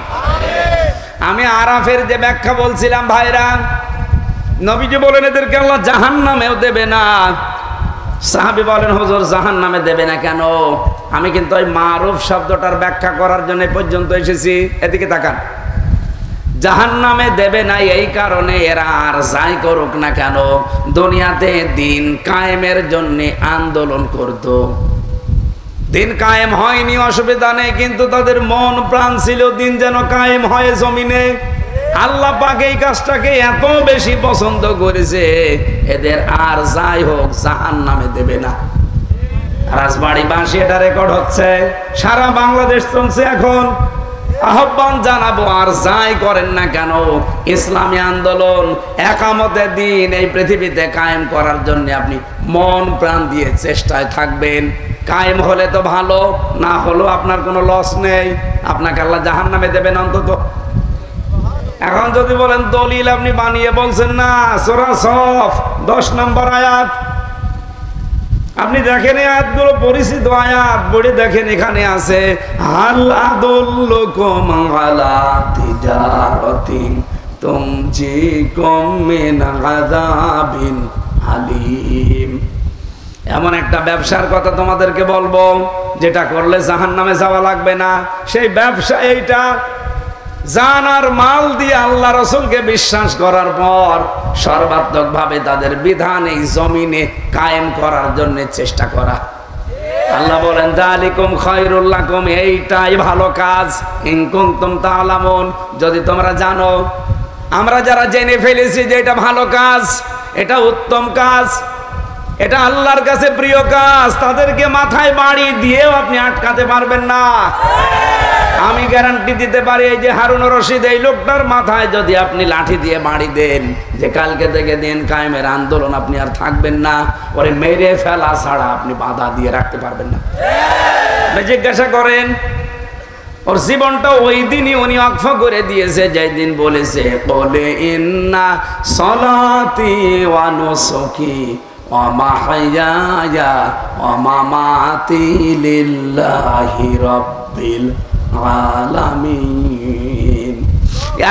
S1: আমি আরাফের যে ব্যাখ্যা বলছিলাম ভাইরা, নবীজি বলেন এদেরকে আল্লাহ জাহান্নামেও দেবে না। সাহাবী বলেন হুজুর জাহান্নামে দেবে না কেন? আমি কিন্তু ওই মারুফ শব্দটার ব্যাখ্যা করার জন্য পর্যন্ত এসেছি। এদিকে তাকান, জাহান্নামে দেবে না এই কারণে এরা আর যাই করুক না কেন দুনিয়াতে দিন কায়েমের জন্য আন্দোলন করত। দিন কায়েম হয়নি অসুবিধা নেই, কিন্তু তাদের মন প্রাণ ছিল দিন যেন কায়েম হয় জমিনে। আল্লাহ পাক এই কাজটাকে এত বেশি পছন্দ করেছে, এদের আর যাই হোক জাহান্নামে দেবে না। রাজবাড়ি বাঁশি এটা রেকর্ড হচ্ছে, সারা বাংলাদেশ চলছে এখন। আহ্বান জানাবো, আর যাই করেন না কেন ইসলামী আন্দোলন একামতের দিন এই পৃথিবীতে কায়েম করার জন্য আপনি মন প্রাণ দিয়ে চেষ্টায় থাকবেন। কায়েম হলে তো ভালো, না হলেও আপনার কোনো লস নেই, আপনাকে আল্লাহ জাহান্নামে দেবেন অন্তত। এখন যদি বলেন দলিল আপনি বানিয়ে বলছেন না, সূরা সফ 10 নম্বর আয়াত, আপনি দেখেন এই আয়াতগুলো পরিচিত আয়াত, বড়ি দেখেন এখানে আছে হাল আদুল্লুকুম আলা তিজারাতিন তুনজিকুম মিন আযাবিন আলীম। এমন একটা ব্যবসার কথা তোমাদেরকে বলবো যেটা করলে জাহান্নামে যাওয়া লাগবে না। সেই ব্যবসা এইটা, জান আর মাল দিয়ে আল্লাহ রাসূলকে বিশ্বাস করার পর সর্বাত্মক ভাবে তাদের বিধান এই জমিনে কায়েম করার জন্য চেষ্টা করা। আল্লাহ বলেন যালিকুম খায়রুল লাকুম, এইটাই ভালো কাজ, ইন কুনতুম তা'লামুন, যদি তোমরা জানো। আমরা যারা জেনে ফেলেছি যে এটা ভালো কাজ, এটা উত্তম কাজ, এটা আল্লাহর কাছে প্রিয় কাজ, তাদেরকে মাথায় বাড়ি দিয়েও আপনি আটকাতে পারবেন না। আমি গ্যারান্টি দিতে পারি এই যে হারুন রশিদ এই লোকটার মাথায় যদি আপনি লাঠি দিয়ে বাড়ি দেন যে কালকে থেকে দিন কায়েমের আন্দোলন আপনি আর থাকবেন না, ওরে মেরে ফেলা ছাড়া আপনি বাধা দিয়ে রাখতে পারবেন না। জিজ্ঞাসা করেন, ওর জীবনটা ওই দিনই উনি ওয়াকফ করে দিয়েছে যেই দিন বলেছে বলে ইন্না সলাতি ওয়া নুসুকি ওয়া মাহইয়ায়া ওয়া মামাতি লিল্লাহি রাব্বিল আলামিন।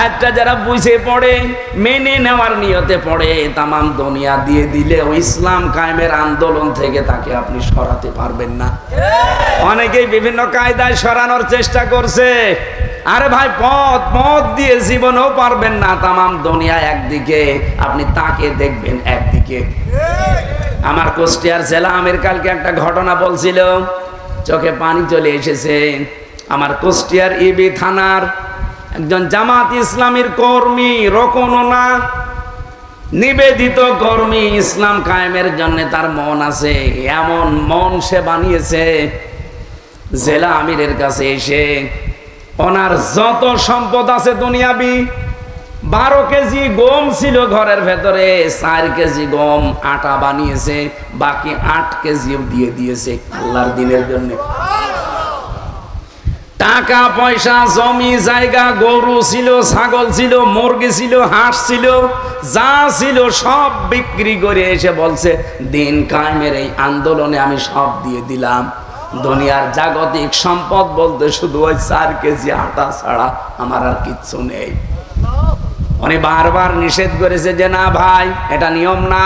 S1: একটা যারা বুঝে পড়ে মেনে নেওয়ার নিয়তে পড়ে তামাম দুনিয়া দিয়ে দিলে ওই ইসলাম কায়েমের আন্দোলন থেকে তাকে আপনি সরাতে পারবেন না। অনেকেই বিভিন্ন কায়দায় সরানোর চেষ্টা করছে, আরে ভাই পথ দিয়ে জীবনেও পারবেন না। তামাম দুনিয়া একদিকে, আপনি তাকে দেখবেন একদিকে। আমার কুষ্টিয়ার জেলা আমির কালকে একটা ঘটনা বলছিল, চোখে পানি চলে এসেছে। আমার কুষ্টিয়ার ইবি থানার একজন জামাত ইসলামীর কর্মী, রোকনও না, নিবেদিত কর্মী, ইসলাম কায়েমের জন্য তার মন আছে, এমন মন সে বানিয়েছে জেলা আমিরের কাছে এসে ওনার যত সম্পদ আছে দুনিয়াবি, 12 কেজি গম ছিল ঘরের ভেতরে, 4 কেজি গম আটা বানিয়েছে, বাকি 8 কেজিও দিয়ে দিয়েছে আল্লাহর দিনের জন্য। টাকা পয়সা, জমি জায়গা, গরু ছিল, ছাগল ছিল, মুরগি ছিল, হাঁস ছিল, যা ছিল সব বিক্রি করে এসে বলছে দিন কায়েমের এই আন্দোলনে আমি সব দিয়ে দিলাম। দুনিয়ার জাগতিক সম্পদ বলতে শুধু ওই 4 কেজি আটা ছাড়া আমার আর কিচ্ছু নেই। উনি বারবার নিষেধ করেছে যে না ভাই, এটা নিয়ম না।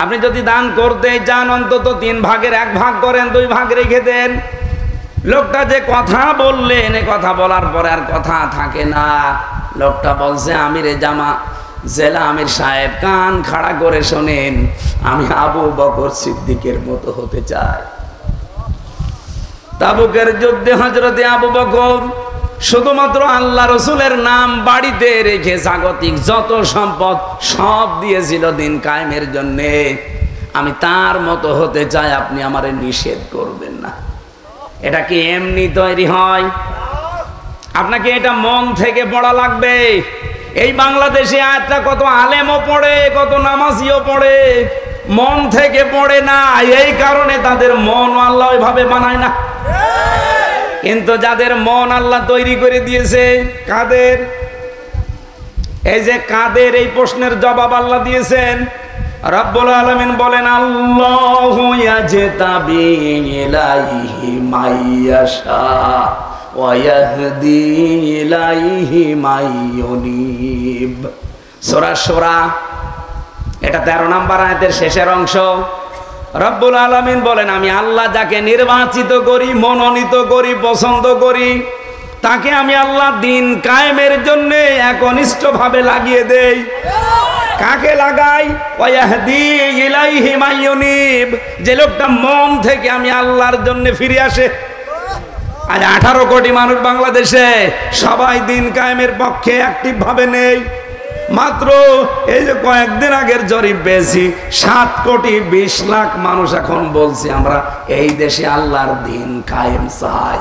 S1: আপনি যদি দান করতে যান অন্তত 3 ভাগের 1 ভাগ করেন, 2 ভাগ রেখে দেন। লোকটা যে কথা বললেন, কথা বলার পরে আর কথা থাকে না। লোকটা বলছে আমিরে জামা জেলা আমির সাহেব, কান খাড়া করে শোনেন, আমি আবু বকর সিদ্দিকের মতো হতে চাই। তাবুকের যুদ্ধে হযরতে আবু বকর শুধুমাত্র আল্লাহ রসুলের নাম বাড়িতে রেখে জাগতিক যত সম্পদ সব দিয়েছিল দিন কায়েমের জন্যে। আমি তার মতো হতে চাই, আপনি আমারে নিষেধ করবেন না। এটা কি এমনি তৈরি হয়? আপনাকে এটা মন থেকে পড়া লাগবে। এই বাংলাদেশে আয়াতটা কত আলেমও পড়ে, কত নামাজিও পড়ে, মন থেকে পড়ে না। এই কারণে তাদের মন আল্লাহ ওইভাবে বানায় না। কিন্তু যাদের মন আল্লাহ তৈরি করে দিয়েছে, কাদের? এই যে কাদের, এই প্রশ্নের জবাব আল্লাহ দিয়েছেন। রব্বুল আলামিন বলেন আল্লাহু ইয়াজতাবি ইলাইহি মাইয়াশা ওয়া ইয়াহদি ইলাইহি মাইয়ুনিব। সূরা শূরা, এটা 13 নম্বর আয়াতের শেষের অংশ। রব্বুল আলামিন বলেন আমি আল্লাহ যাকে নির্বাচিত করি, মনোনীত করি, পছন্দ করি, তাকে আমি আল্লাহ দিন কায়েমের জন্য একনিষ্ঠভাবে লাগিয়ে দেই। কাকে লাগাই? ওয়াহদি ইলাইহি মাইয়ুনিব, যে লোকটা মন থেকে আমি আল্লাহর জন্য ফিরে আসে। আজ 18 কোটি মানুষ বাংলাদেশে, সবাই দিন কায়েমের পক্ষে অ্যাক্টিভ ভাবে নেই। মাত্র এই যে কয়েকদিন আগের জরিপ পেয়েছি, 7 কোটি 20 লাখ মানুষ এখন বলছে আমরা এই দেশে আল্লাহর দিন কায়েম চাই।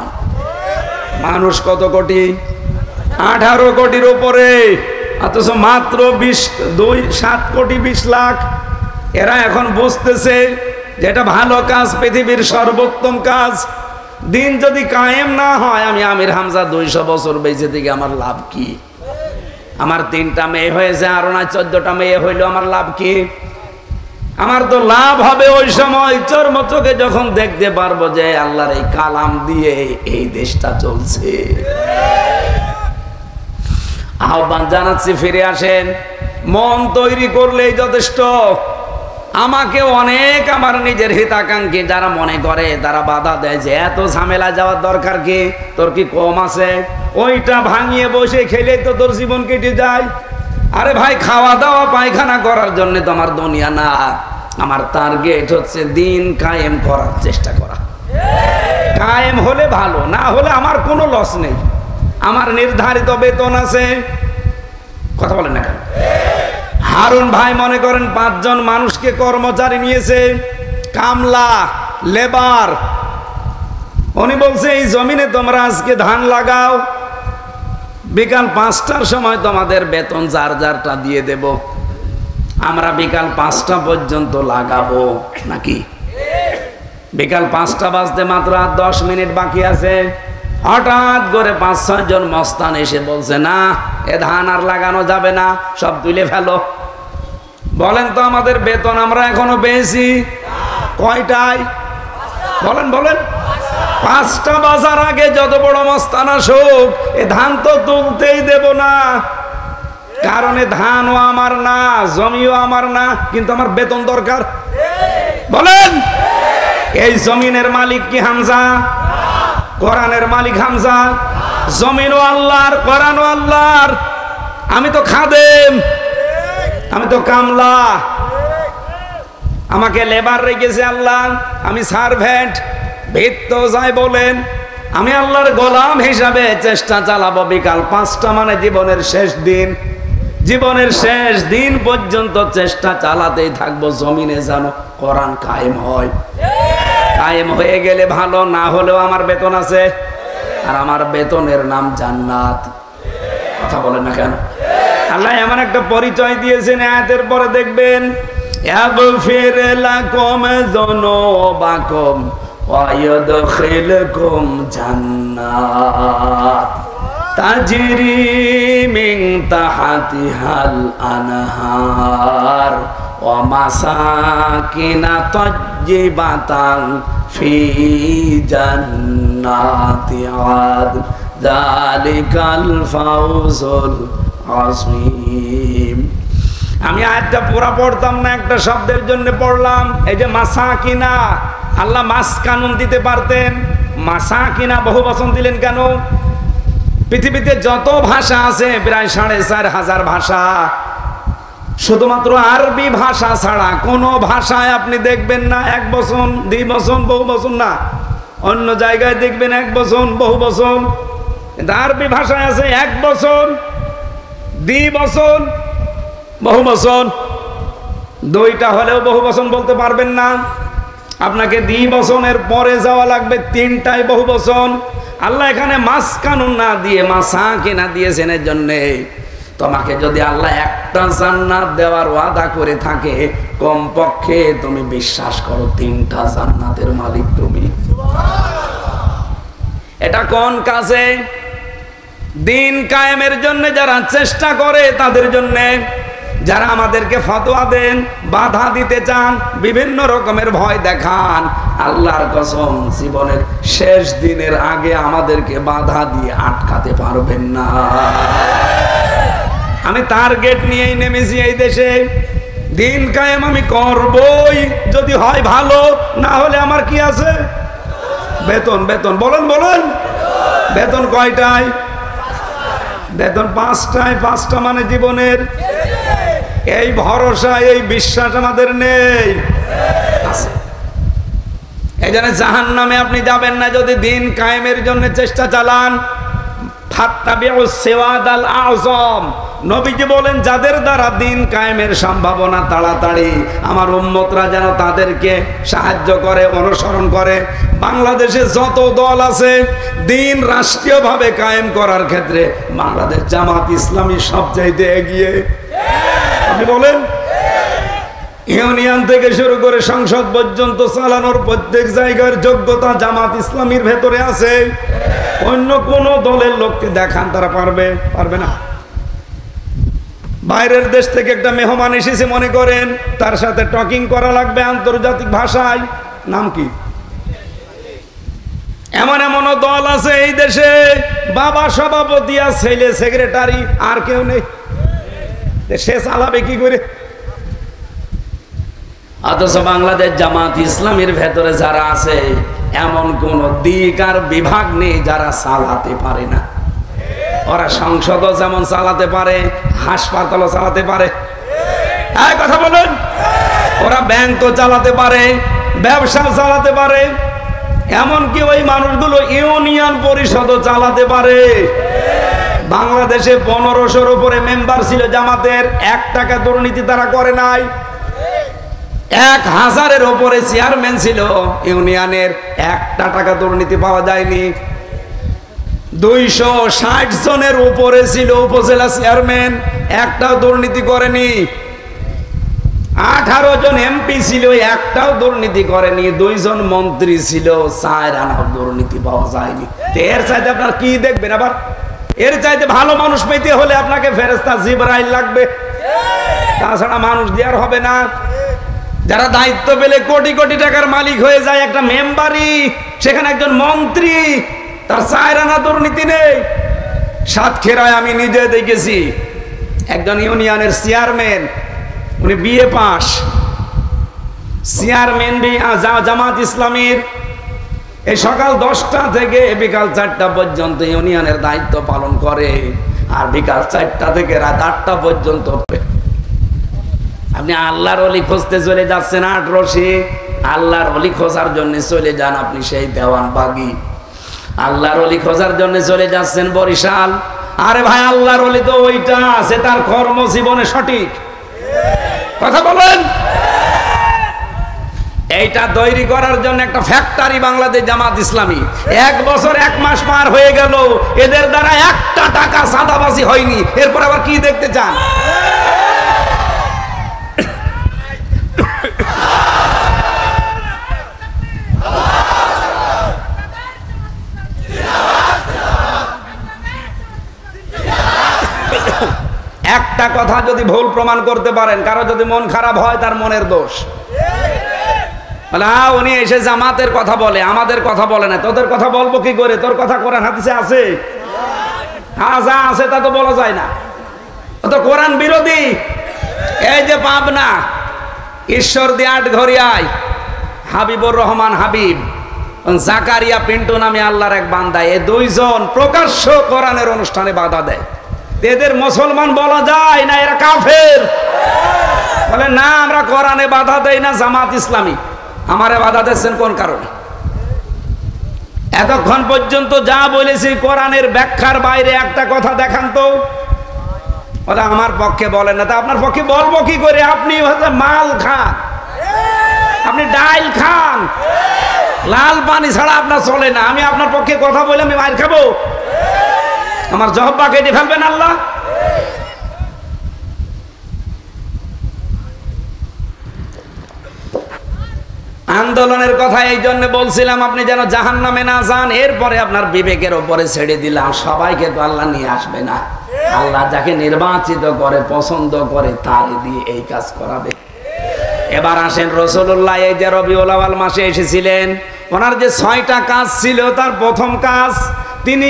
S1: মানুষ কত কোটি? 18 কোটির উপরে, অথচ মাত্র 7 কোটি 20 লাখ। এরা এখন বুঝতেছে যে এটা ভালো কাজ, পৃথিবীর সর্বোত্তম কাজ। দিন যদি কায়েম না হয়, আমি আমির হামজা 200 বছর বেঁচে থেকে আমার লাভ কি? আমার 3টা মেয়ে হয়েছে, আরো না 14টা মেয়ে হইলো, আমার লাভ কি? আমার তো লাভ হবে ওই সময় চর্ম চোখে যখন দেখতে পারবো যে আল্লাহর এই কালাম দিয়ে এই দেশটা চলছে। আহ্বান জানাচ্ছি, ফিরে আসেন। মন তৈরি করলেই যথেষ্ট। আমাকে অনেক আমার নিজের হিতাকাঙ্ক্ষী যারা মনে করে, তারা বাধা দেয় যে এত ঝামেলা যাওয়ার দরকার কি, তোর কি কম আছে? ওইটা ভাঙিয়ে বসে খেলে তো তোর জীবন কেটে যায়। আরে ভাই, খাওয়া দাওয়া পায়খানা করার জন্য তো আমার দুনিয়া না। আমার টার্গেট হচ্ছে দিন কায়েম করার চেষ্টা করা। কায়েম হলে ভালো, না হলে আমার কোনো লস নেই। আমার নির্ধারিত বেতন আছে। কথা বলেন না কেন? হারুন ভাই মনে করেন 5 জন মানুষকে কর্মচারী নিয়েছে, কামলা, লেবার।
S2: উনি বলছে এই জমিনে তোমরা আজকে ধান লাগাও, বিকাল 5টার সময় তোমাদের বেতন যার যারটা দিয়ে দেব, আমরা বিকাল 5টা পর্যন্ত লাগাবো নাকি? বিকাল 5টা বাজতে মাত্র আর 10 মিনিট বাকি আছে। হঠাৎ করে 5-6 জন মস্তান এসে বলছে, না এ ধান আর লাগানো যাবে না, সব তুলে ফেলো। বলেন তো আমাদের বেতন আমরা এখনো পেয়েছি কয়টায়? বলেন বলেন। 5টা বাজার আগে যত বড় মস্তান আসুক, এ ধান তো তুলতেই দেব না। কারণ এ ধানও আমার না, জমিও আমার না, কিন্তু আমার বেতন দরকার। বলেন, এই জমিনের মালিক কি হামজা? কোরআনের মালিক হামজা। জমিনও আল্লাহর, কোরআনও আল্লাহর। আমি তো খাদেম, আমি তো কামলা, আমাকে লেবার রেখেছে আল্লাহ, আমি সার্ভেন্ট, ভিত্ত যাই বলেন। আমি আল্লাহর গোলাম হিসাবে চেষ্টা চালাবো। বিকাল 5টা মানে জীবনের শেষ দিন, জীবনের শেষ দিন পর্যন্ত চেষ্টা চালাতেই থাকবো জমিনে যেন কোরআন কায়েম হয়। কায়েম হয়ে গেলে ভালো, না হলেও আমার বেতন আছে, আর আমার বেতনের নাম জান্নাত। কথা বলেন না কেন? আল্লাহ এমন একটা পরিচয় দিয়েছেন, আয়াতের পরে দেখবেন, ইয়াগফির লাকুম যুনুবাকুম ওয়া ইউদখিলকুম জান্নাত তাজরি মিন তাহতিহাল আনহার ওয়া মাসাকিনা তাজ্জিবাতান ফি জান্নাতি আদ যালিকাল ফাউজুল আযীম। আমি আয়াতটা পুরা পড়তাম না, একটা শব্দের জন্য পড়লাম। এই যে মাসাকিনা, আল্লাহ মাস কানুন দিতে পারতেন, মাসাকিনা বহু বচন দিলেন কেন? পৃথিবীতে যত ভাষা আছে প্রায় 4500 ভাষা, শুধুমাত্র আরবি ভাষা ছাড়া কোন ভাষায় আপনি দেখবেন না 1 বচন 2 বচন বহু বচন না। অন্য জায়গায় দেখবেন 1 বচন বহু বচন, কিন্তু আরবি ভাষায় আছে 1 বচন 2 বচন বহু বচন। 2টা হলেও বহু বচন বলতে পারবেন না, আপনাকে 2 বচনের পরে যাওয়া লাগবে 3টায় বহু বচন। আল্লাহ এখানে মাস কানুন না দিয়ে মাসাকিনা দিয়েছেন এর জন্যে তোমাকে যদি আল্লাহ একটা জান্নাত দেওয়ার ওয়াদা করে থাকে, কমপক্ষে তুমি বিশ্বাস করো 3টা জান্নাতের মালিক তুমি। এটা কোন কাজে? দিন কায়েমের জন্য যারা চেষ্টা করে তাদের জন্য, যারা আমাদেরকে ফতোয়া দেন, বাধা দিতে চান, বিভিন্ন রকমের ভয় দেখান, আল্লাহর কসম জীবনের শেষ দিনের আগে আমাদেরকে বাধা দিয়ে আটকাতে পারবেন না। আমি টার্গেট নিয়েই নেমেছি এই দেশে, দিন কায়েম আমি করবই, যদি হয় ভালো, না হলে আমার কি আছে? বেতন। বেতন বলেন বলেন, বেতন কয়টায়? বেতন 5টায়। 5টা মানে জীবনের এই ভরসা, এই বিশ্বাস আমাদের নেই। এই জন্য জাহান্নামে আপনি যাবেন না যদি দিন কায়েমের জন্য চেষ্টা চালান। ফাত্তাবিউস সিওয়াদাল আযম, নবীজি বলেন যাদের দ্বারা দিন কায়েমের সম্ভাবনা তাড়াতাড়ি, আমার উম্মতরা যেন তাদেরকে সাহায্য করে, অনুসরণ করে। বাংলাদেশে যত দল আছে দিন রাষ্ট্রীয়ভাবে কায়েম করার ক্ষেত্রে বাংলাদেশ জামাত ইসলামী সবচাইতে এগিয়ে। আপনি বলেন, ইউনিয়ন থেকে শুরু করে সংসদ পর্যন্ত চালানোর প্রত্যেক জায়গার যোগ্যতা জামাত ইসলামীর ভেতরে আছে। অন্য কোন দলের লোককে দেখান, তারা পারবে না। বাইরের দেশ থেকে একটা মেহমান এসেছে মনে করেন, তার সাথে টকিং করা লাগবে আন্তর্জাতিক ভাষায়, নাম কি? এমন এমন দল আছে এই দেশে, বাবা সভাপতি আর ছেলে সেক্রেটারি, আর কেউ নেই, সে চালাবে কি করে? অথচ বাংলাদেশ জামাত ইসলামীর ভেতরে যারা আছে এমন কোন দিক আর বিভাগ নেই যারা চালাতে পারে না। ওরা সংসদও যেমন চালাতে পারে, হাসপাতালও চালাতে পারে, কথা বলেন। ওরা ব্যাংকও চালাতে পারে, ব্যবসা চালাতে পারে, এমনকি ওই মানুষগুলো ইউনিয়ন পরিষদও চালাতে পারে। বাংলাদেশে 1500-র উপরে মেম্বার ছিল জামাতের, 1 টাকা দুর্নীতি তারা করে নাই। 1000-এর উপরে চেয়ারম্যান ছিল ইউনিয়নের, একটা টাকা দুর্নীতি পাওয়া যায়নি। 260 জনের উপরে ছিল উপজেলা চেয়ারম্যান, একটাও দুর্নীতি করেনি। 18 জন এমপি ছিল, একটাও দুর্নীতি করেনি। 2 জন মন্ত্রী ছিল, 4 আনাও দুর্নীতি পাওয়া যায়নি। এর চাইতে আপনার কি দেখবেন? আবার এর চাইতে ভালো মানুষ পেতে হলে আপনাকে ফেরেশতা জিবরাইল লাগবে, তাছাড়া মানুষ দেওয়ার হবে না। যারা দায়িত্ব পেলে কোটি কোটি টাকার মালিক হয়ে যায়, একটা মেম্বারই, সেখানে একজন মন্ত্রী, তার 4 আনা দুর্নীতি নেই। সাতক্ষীরায় আমি নিজে দেখেছি, একজন ইউনিয়নের চেয়ারম্যান, উনি বিএ পাস, চেয়ারম্যান জামাত ইসলামীর। এই সকাল 10টা থেকে বিকাল 4টা পর্যন্ত ইউনিয়নের দায়িত্ব পালন করে, আর বিকাল 4টা থেকে রাত 8টা পর্যন্ত। আপনি আল্লাহর ওলি খুঁজতে চলে যাচ্ছেন 8 রশি, আল্লাহর ওলি খোঁজার জন্য চলে যান আপনি সেই দেওয়ানবাগি। আল্লাহর ওলি খোঁজার জন্য চলে যাচ্ছেন বরিশাল। আরে ভাই, আল্লাহর ওলি তো ওইটা আছে, তার কর্মজীবনে সঠিক কথা বলেন। এইটা তৈরি করার জন্য একটা ফ্যাক্টরি বাংলাদেশ জামাত ইসলামী। 1 বছর 1 মাস পার হয়ে গেল, এদের দ্বারা একটা টাকা সাদাবাজি হয়নি। এরপর আবার কি দেখতে চান? একটা কথা যদি ভুল প্রমাণ করতে পারেন, কারো যদি মন খারাপ হয়, তার মনের দোষ। বলে উনি এসে জামাতের কথা বলে, আমাদের কথা বলে না। তোদের কথা বলবো কি করে? তোর কথা কোরআন হাদিসে আছে? হ্যাঁ, যা আছে তা তো বলা যায় না, ও তো কোরআন বিরোধী। এই যে পাবনা ঈশ্বরদী আটঘরিয়ায় হাবিবুর রহমান হাবিব, জাকারিয়া পিন্টু নামে আল্লাহর এক বান্দা, এই 2 জন প্রকাশ্য কোরআনের অনুষ্ঠানে বাধা দেয়। এদের মুসলমান বলা যায় না, এরা কাফের। বলে না, আমরা কোরআনে বাধা দেই না, জামাত ইসলামী। আমারে বাধা দিচ্ছেন কোন কারণে? এতক্ষণ পর্যন্ত যা বলেছি কোরআনের ব্যাখ্যার বাইরে একটা কথা দেখান তো। বলে আমার পক্ষে বলেন না। তা আপনার পক্ষে বলবো কি করে? আপনি মাল খান, আপনি ডাইল খান, লাল পানি ছাড়া আপনার চলে না। আমি আপনার পক্ষে কথা বলে আমি মার খাবো? আমার জহব্বা কেটে ফেলবেন আল্লাহ? আন্দোলনের কথা এই জন্য বলছিলাম, আপনি যেন জাহান্নামে না যান। এরপরে আপনার বিবেকের ওপরে ছেড়ে দিলাম। সবাইকে তো আল্লাহ নিয়ে আসবে না। আল্লাহ যাকে নির্বাচিত করে, পছন্দ করে, তারে দিয়ে এই কাজ করাবে। এবার আসেন, রাসূলুল্লাহ এই যে রবিউল আউয়াল মাসে এসেছিলেন, ওনার যে 6টা কাজ ছিল, তার প্রথম কাজ তিনি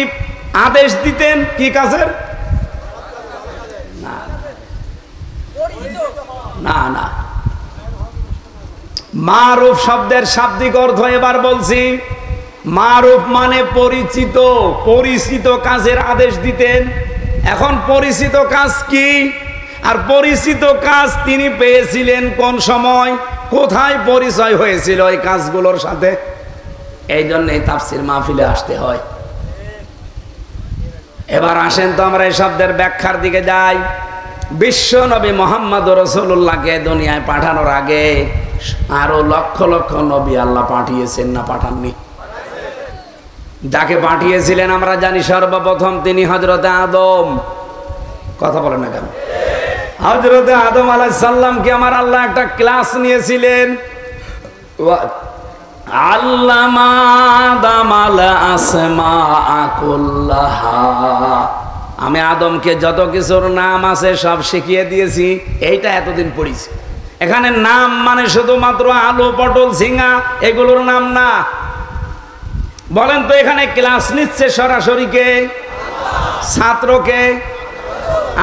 S2: আদেশ দিতেন। কি কাজের? না না, মারুফ শব্দের শাব্দিক অর্থ এবার বলছি। মারুফ মানে পরিচিত, পরিচিত কাজের আদেশ দিতেন। এখন পরিচিত কাজ কি? আর পরিচিত কাজ তিনি পেয়েছিলেন কোন সময়, কোথায় পরিচয় হয়েছিল এই কাজগুলোর সাথে? এই জন্যই তাফসীর মাহফিলে আসতে হয়। এবার আসেন তো আমরা এই শব্দের ব্যাখ্যার দিকে যাই। বিশ্ব নবী মুহাম্মদ রাসূলুল্লাহকে দুনিয়ায় পাঠানোর আগে আরো লক্ষ লক্ষ নবী আল্লাহ পাঠিয়েছেন না পাঠাননি? যাকে পাঠিয়েছিলেন আমরা জানি সর্বপ্রথম তিনি হযরতে আদম। কথা বলেন না কেন? হযরতে আদম আলাইহিস সালামকে আমার আল্লাহ একটা ক্লাস নিয়েছিলেন। আল্লামা আদামাল আসমাআ কুল্লাহা, আমি আদমকে যত কিছুর নাম আছে সব শিখিয়ে দিয়েছি। এইটা এতদিন পড়েছি। এখানে নাম মানে শুধুমাত্র আলু, পটল, ঝিঙা এগুলোর নাম না। বলেন তো, এখানে ক্লাস নিচ্ছে সরাসরি কে? ছাত্রকে?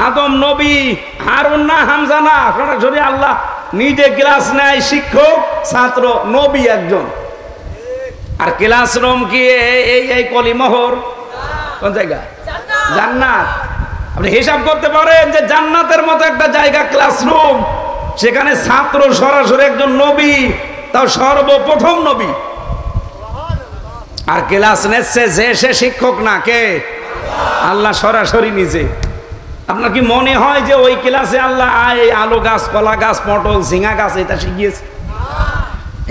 S2: আদম নবী, হারুন না হামজা না, সরাসরি আল্লাহ নিজে ক্লাস নেয়। শিক্ষক, ছাত্র, নবী একজন। আর ক্লাসরুম কি এই কলিমোহর? কোন জায়গা? জান্নাত। আপনি হিসাব করতে পারেন যে জান্নাতের মতো একটা জায়গা ক্লাসরুম, সেখানে ছাত্র সরাসরি একজন নবী, তাও সর্বপ্রথম নবী। আর ক্লাস নিচ্ছে যে সে শিক্ষক না, কে? আল্লাহ সরাসরি নিজে। আপনার কি মনে হয় যে ওই ক্লাসে আল্লাহ আলু গাছ, কলা গাছ, পটল, ঝিঙা গাছ এটা শিখিয়েছে?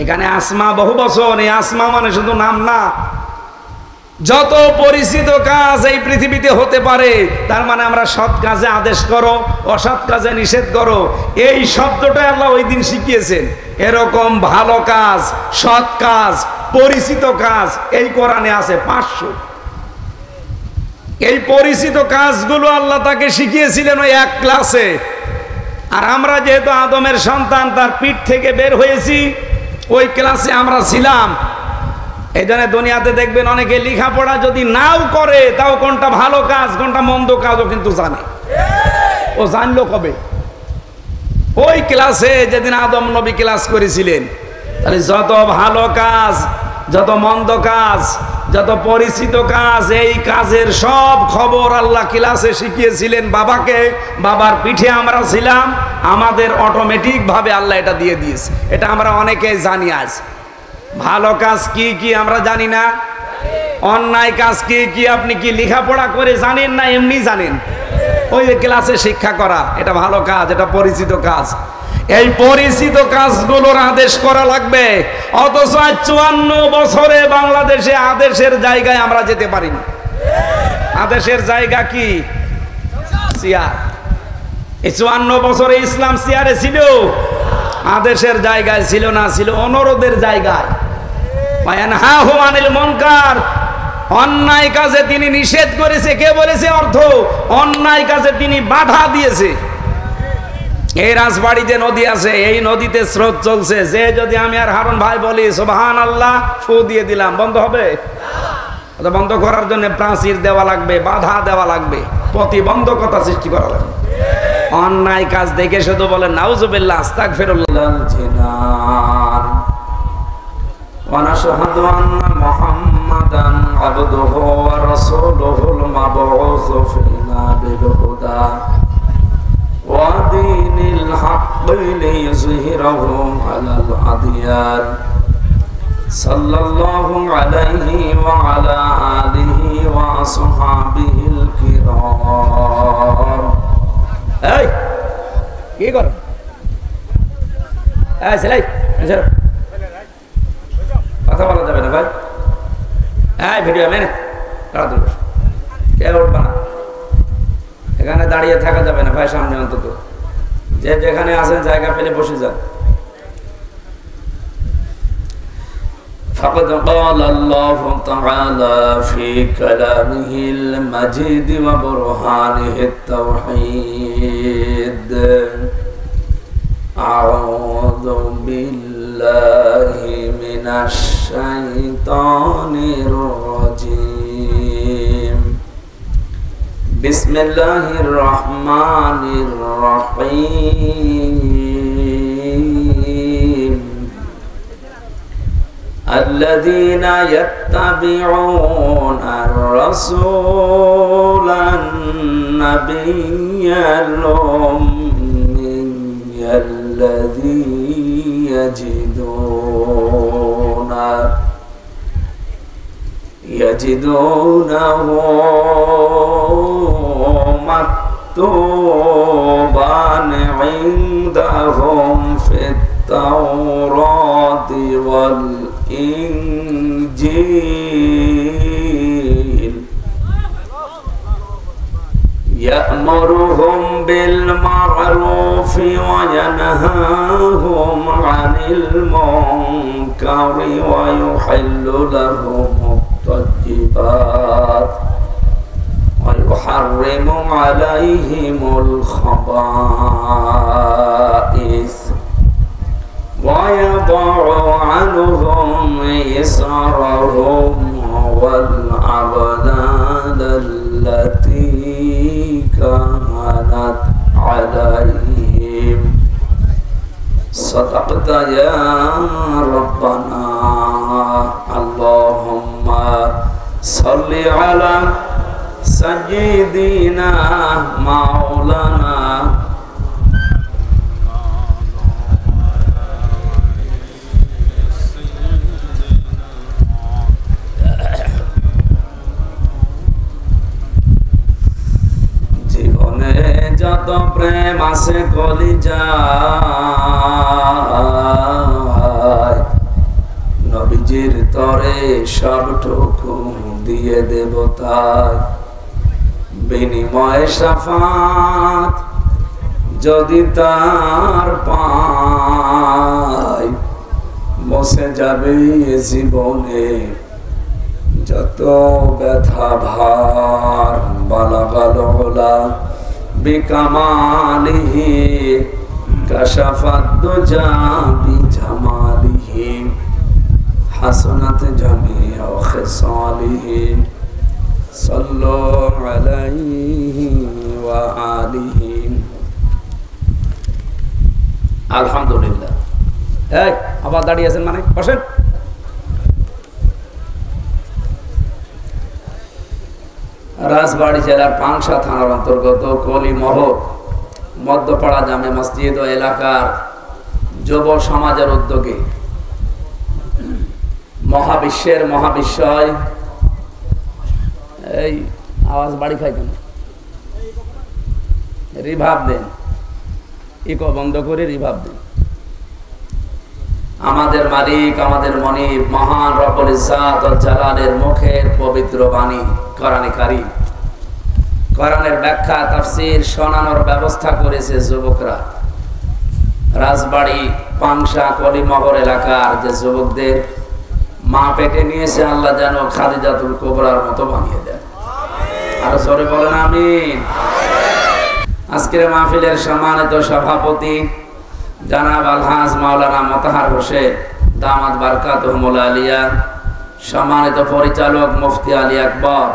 S2: এখানে আসমা বহু বছর, এই আসমা মানে শুধু নাম না, যত পরিচিত কাজ এই পৃথিবীতে হতে পারে, তার মানে আমরা সৎ কাজে আদেশ করো, অসৎ কাজে নিষেধ করো, এই শব্দটা আল্লাহ ওই দিন শিখিয়েছেন। এরকম ভালো কাজ, সৎ কাজ, পরিচিত কাজ এই কোরআনে আছে 500। এই পরিচিত কাজগুলো আল্লাহ তাকে শিখিয়েছিলেন ওই এক ক্লাসে। আর আমরা যেহেতু আদমের সন্তান, তার পিঠ থেকে বের হয়েছি, ওই ক্লাসে আমরা ছিলাম। এই জন্য দুনিয়াতে দেখবেন অনেকে লেখাপড়া যদি নাও করে, তাও কোনটা ভালো কাজ কোনটা মন্দ কাজও কিন্তু জানে। ও জানলো কবে? ওই ক্লাসে যেদিন আদম নবী ক্লাস করেছিলেন। তাহলে যত ভালো কাজ, যত মন্দ কাজ, যত পরিচিত কাজ, এই কাজের সব খবর আল্লাহ ক্লাসে শিখিয়েছিলেন বাবাকে। বাবার পিঠে আমরা ছিলাম, আমাদের অটোমেটিক ভাবে আল্লাহ এটা দিয়ে দিয়েছে। এটা আমরা অনেকেই জানি। আজ ভালো কাজ কি কি আমরা জানি না, অন্যায় কাজ কি কি আপনি কি লেখাপড়া করে জানেন না এমনি জানেন? ওই যে ক্লাসে শিক্ষা করা, এটা ভালো কাজ, এটা পরিচিত কাজ। এই পরিচিত কাজগুলোর আদেশ করা লাগবে। অথচ 54 বছরে বাংলাদেশে আদেশের জায়গায় আমরা যেতে পারিনি। আদেশের জায়গা কি? চেয়ার। এই 54 বছরে ইসলাম চেয়ারে ছিল, আদেশের জায়গায় ছিল না, ছিল অনুরোধের জায়গায়। ওয়ায়ানহাহুম আনিল মুনকার, অন্যায় কাজে তিনি নিষেধ করেছে। কে বলেছে? অর্থ। অন্যায় কাজে তিনি বাধা দিয়েছে। এই রাজবাড়িতে নদী আছে, এই নদীতে স্রোত চলছে, যে যদি আমি আর হারুন ভাই বলি সুবহানাল্লাহ, ফু দিয়ে দিলাম, বন্ধ হবে? বন্ধ করার জন্য প্রাচীর দেওয়া লাগবে, বাধা দেওয়া লাগবে, প্রতিবন্ধকতা সৃষ্টি করা লাগবে। অন্যায় কাজ দেখে শুধু বলেন নাউজুবিল্লাহ, আস্তাগফিরুল্লাহ। ওয়া নাশহাদু আন্না মুহাম্মাদান আবদুহু ওয়া রাসূলুহুল মাবউসু ফিনা বিল হুদা ওয়া দীনিল হাক্কি লিইয়ুযহিরাহু আলাল আদিয়ান সাল্লাল্লাহু আলাইহি ওয়া আলা আলিহি ওয়া আসহাবিহিল কিরাম। এই কি কর? এই ছেলে, কথা বলা যাবে না ভাই। এই ভিডিও মেনে তাড়াতাড়ি কে উঠবা না, এখানে দাঁড়িয়ে থাকা যাবে না ভাই। সামনে অন্তত যে যেখানে আছেন জায়গা পেলে বসে যান। فقد قال الله تعالى في كلامه المجيد وبرهانه التوحيد أعوذ بالله من الشيطان الرجيم بسم الله الرحمن الرحيم الذين يتبعون الرسول النبي الأمي الذي يجدونه مكتوبا عندهم في التوراة والإنجيل يأمرهم بالمعروف وينهاهم عن المنكر ويحل لهم الطيبات ويحرم عليهم الخبائث ويضع عنهم إصرهم والأغلال التي كانت عليهم صدقت يا ربنا اللهم صل على سيدنا مولانا যত প্রেম আছে কলিজায় পৃথিবীর তরে সবটুকু দিয়ে দেব তাই, বিনিময়ে শাফাত যদি তার পাই, বসে যাবে জীবনে যত ব্যথা ভার। বালাগাল ওলা বিকামালিহি কাশাফাত দুজা বিজামালিহি হাসনাত জামিউ খিসালিহি সাল্লু আলাইহি ওয়া আলিহি। আলহামদুলিল্লাহ। এই আবার দাঁড়িয়ে আছেন মানে বসেন। রাজবাড়ী জেলার পাংশা থানার অন্তর্গত কলিমহল মধ্যপাড়া জামে মসজিদ ও এলাকার যুব সমাজের উদ্যোগে মহাবিশ্বের মহাবিশ্বয়, এই আওয়াজ বাড়ি খাই কেন, রিভাব দেন, ইকো বন্ধ করে রিভাব দেন। আমাদের মালিক, আমাদের মনিব, মহান রব্বুল ইজ্জাত ওয়াল জালালের মুখের পবিত্র বাণী কোরআনে কারীম, কোরআনের ব্যাখ্যা তাফসীর শোনানোর ব্যবস্থা করেছে যুবকরা। রাজবাড়ী পাংশা কলিমহল এলাকার যে যুবকদের মা পেটে নিয়েছে, আল্লাহ যেন খাদিজাতুল কুবরার মতো বানিয়ে দেন। আরো জোরে বলেন আমিন। আজকের মাহফিলের সম্মানিত সভাপতি জনাব আলহাজ মাওলানা মোতাহার হোসেন দামাত বারকাতুহুল আলিয়া, সম্মানিত পরিচালক মুফতি আলী আকবর,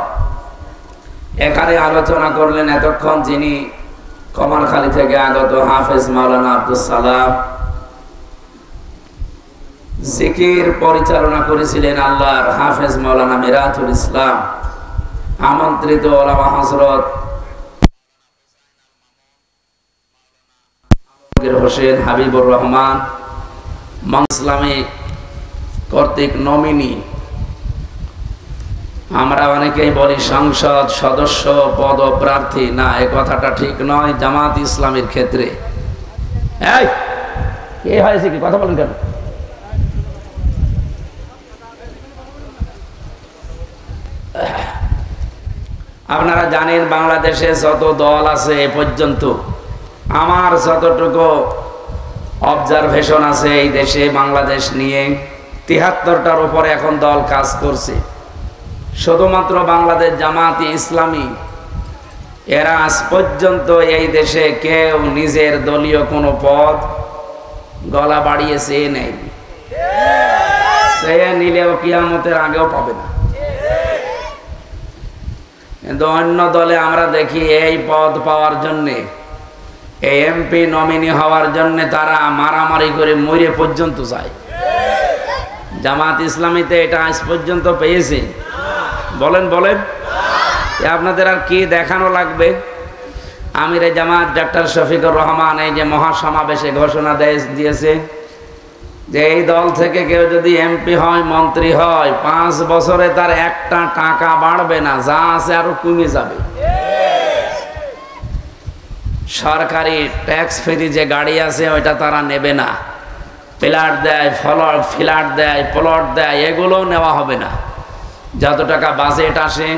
S2: এখানে আলোচনা করলেন এতক্ষণ যিনি কমারখালী থেকে আগত হাফেজ মাওলানা আব্দুস সালাম, জিকির পরিচালনা করেছিলেন আল্লাহর হাফেজ মাওলানা মিরাজুল ইসলাম, আমন্ত্রিত ওলামা হযরত হোসেন হাবিবুর রহমান ইসলামী কর্তৃক নমিনি। আমরা অনেকেই বলি সংসদ সদস্য পদপ্রার্থী, না এ কথাটা ঠিক নয়। জামাত ইসলামের ক্ষেত্রে এই কে হয়েছে কি কথা বলেন কেন? আপনারা জানেন বাংলাদেশে যত দল আছে এ পর্যন্ত, আমার যতটুকু অবজারভেশন আছে এই দেশে বাংলাদেশ নিয়ে ৭৩টার উপরে এখন দল কাজ করছে। শুধুমাত্র বাংলাদেশ জামাতি ইসলামী এরা আজ পর্যন্ত এই দেশে কেউ নিজের দলীয় কোনো পদ গলা বাড়িয়ে চেয়ে নেই, চেয়ে নিলেও কিয়ামতের আগেও পাবে না। কিন্তু অন্য দলে আমরা দেখি এই পদ পাওয়ার জন্যে, এই এমপি নমিনি হওয়ার জন্য তারা মারামারি করে মরে পর্যন্ত যায়। জামাত ইসলামীতে এটা আজ পর্যন্ত পেয়েছে? বলেন বলেন, আপনাদের আর কি দেখানো লাগবে? আমিরে জামাত ডাক্তার শফিকুর রহমান এই যে মহাসমাবেশে ঘোষণা দিয়েছে যে এই দল থেকে কেউ যদি এমপি হয়, মন্ত্রী হয়, 5 বছরে তার একটা টাকা বাড়বে না, যা আছে আরো কমে যাবে। সরকারি ট্যাক্স ফ্রি যে গাড়ি আছে ওইটা তারা নেবে না, ফ্ল্যাট দেয়, ফ্ল্যাট দেয়, প্লট দেয়, এগুলোও নেওয়া হবে না। যত টাকা বাজেট আসে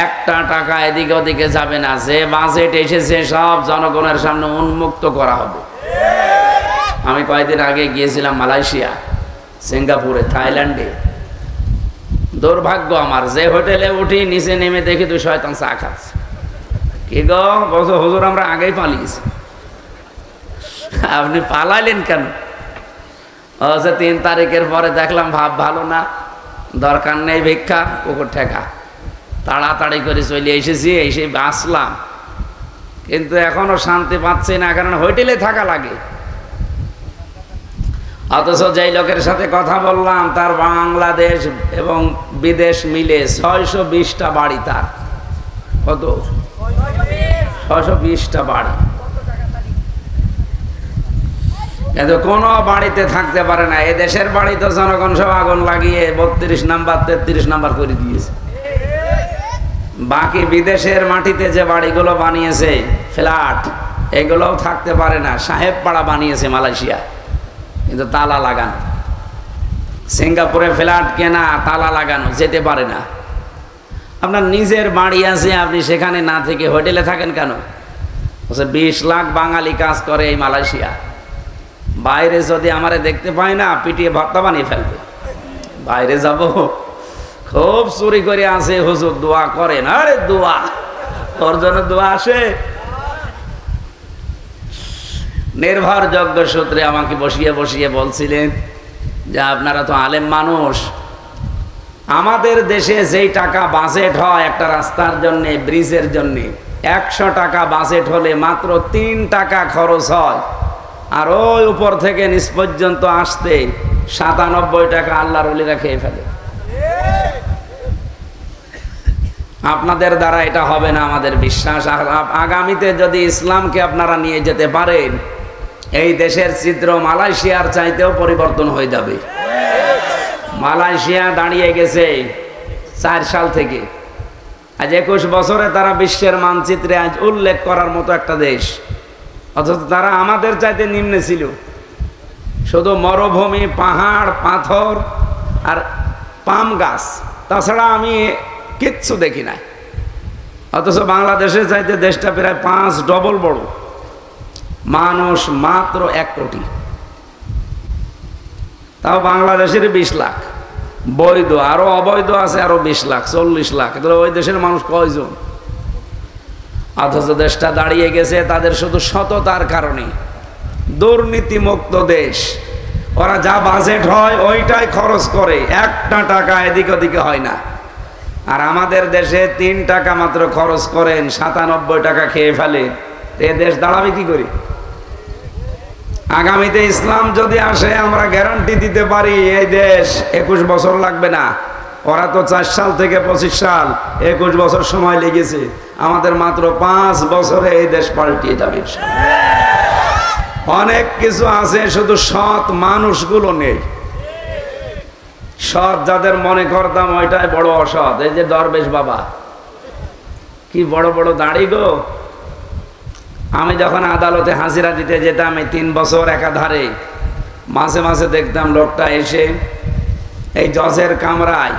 S2: একটা টাকা এদিকে ওদিকে যাবে না, যে বাজেট এসেছে সব জনগণের সামনে উন্মুক্ত করা হবে। আমি কয়েকদিন আগে গিয়েছিলাম মালয়েশিয়া, সিঙ্গাপুরে, থাইল্যান্ডে। দুর্ভাগ্য আমার, যে হোটেলে উঠি নিচে নেমে দেখি 2 শয়তান চা খাচ্ছে। কি গো বলছো হুজুর আমরা আগেই পালিয়েছি। আপনি পালাইলেন কেন? 3 তারিখের পরে দেখলাম ভাব ভালো না, দরকার নেই ভিক্ষা, কুকুর ঠেকা, তাড়াতাড়ি করে চলে এসেছি, এসে বাঁচলাম। কিন্তু এখনো শান্তি পাচ্ছি না, কারণ হোটেলে থাকা লাগে। অথচ যেই লোকের সাথে কথা বললাম তার বাংলাদেশ এবং বিদেশ মিলে 620টা বাড়ি। তার কত? 620টা বাড়ি। কিন্তু কোনো বাড়িতে থাকতে পারে না। এ দেশের বাড়ি তো জনগণ সব আগুন লাগিয়ে 32 নাম্বার 33 নাম্বার করে দিয়েছে। বাকি বিদেশের মাটিতে যে বাড়িগুলো বানিয়েছে ফ্ল্যাট, এগুলোও থাকতে পারে না। সাহেব পাড়া বানিয়েছে মালয়েশিয়া, কিন্তু তালা লাগানো।
S1: সিঙ্গাপুরে ফ্ল্যাট কেনা, তালা লাগানো, যেতে পারে না। আপনার নিজের বাড়ি আছে, আপনি সেখানে না থেকে হোটেলে থাকেন কেন? 20 লাখ বাঙালি কাজ করে এই মালয়েশিয়া। বাইরে যদি আমারে দেখতে পায় না, পিটিয়ে ভর্তা বানিয়ে ফেলবে। বাইরে যাব, খুব চুরি করে আসে, হুজুর দোয়া করেন। আরে দোয়া, তোর জন্য দোয়া আসে? নির্ভরযোগ্য সূত্রে আমাকে বসিয়ে বসিয়ে বলছিলেন যে আপনারা তো আলেম মানুষ, আমাদের দেশে যেই টাকা বাজেট হয় একটা রাস্তার জন্য, ব্রিজের জন্য, 100 টাকা বাজেট হলে মাত্র 3 টাকা খরচ হয়। আর ওই উপর থেকে নিচ পর্যন্ত আসতে 97 টাকা আল্লাহর ওলিরা খেয়ে ফেলে। আপনাদের দ্বারা এটা হবে না, আমাদের বিশ্বাস। আগামীতে যদি ইসলামকে আপনারা নিয়ে যেতে পারেন, এই দেশের চিত্র মালয়েশিয়ার চাইতেও পরিবর্তন হয়ে যাবে। মালয়েশিয়া দাঁড়িয়ে গেছে 4 সাল থেকে, আজ 21 বছরে তারা বিশ্বের মানচিত্রে আজ উল্লেখ করার মতো একটা দেশ। অথচ তারা আমাদের চাইতে নিম্নে ছিল, শুধু মরুভূমি, পাহাড়, পাথর আর পাম গাছ, তাছাড়া আমি কিচ্ছু দেখি নাই। অথচ বাংলাদেশের চাইতে দেশটা প্রায় 5 ডবল বড়, মানুষ মাত্র 1 কোটি। তাও বাংলাদেশের 20 লাখ বৈধ, আরো অবৈধ আছে আরো 20 লাখ, 40 লাখ। ওই দেশের মানুষ কয়জন? অথচ দেশটা দাঁড়িয়ে গেছে তাদের শুধু সততার কারণে। দুর্নীতিমুক্ত দেশ, ওরা যা বাজেট হয় ওইটাই খরচ করে, 1টা টাকা এদিক ওদিকে হয় না। আর আমাদের দেশে 3 টাকা মাত্র খরচ করেন, 97 টাকা খেয়ে ফেলে। এ দেশ দাঁড়াবে কি করে? আগামীতে ইসলাম যদি আসে, আমরা গ্যারান্টি দিতে পারি এই দেশ 21 বছর লাগবে না। ওরা তো 4 সাল থেকে 25 সাল, 21 বছর সময় লেগেছে। আমাদের মাত্র 5 বছরে এই দেশ পাল্টিয়ে যাবে। অনেক কিছু আছে, শুধু সৎ মানুষগুলো নেই। সৎ যাদের মনে করতাম, ওইটাই বড় অসৎ। এই যে দরবেশ বাবা, কি বড় বড় দাড়ি গো! আমি যখন আদালতে হাজিরা দিতে যেতাম এই 3 বছর একাধারে, মাঝে মাঝে দেখতাম লোকটা এসে এই জজের কামরায়,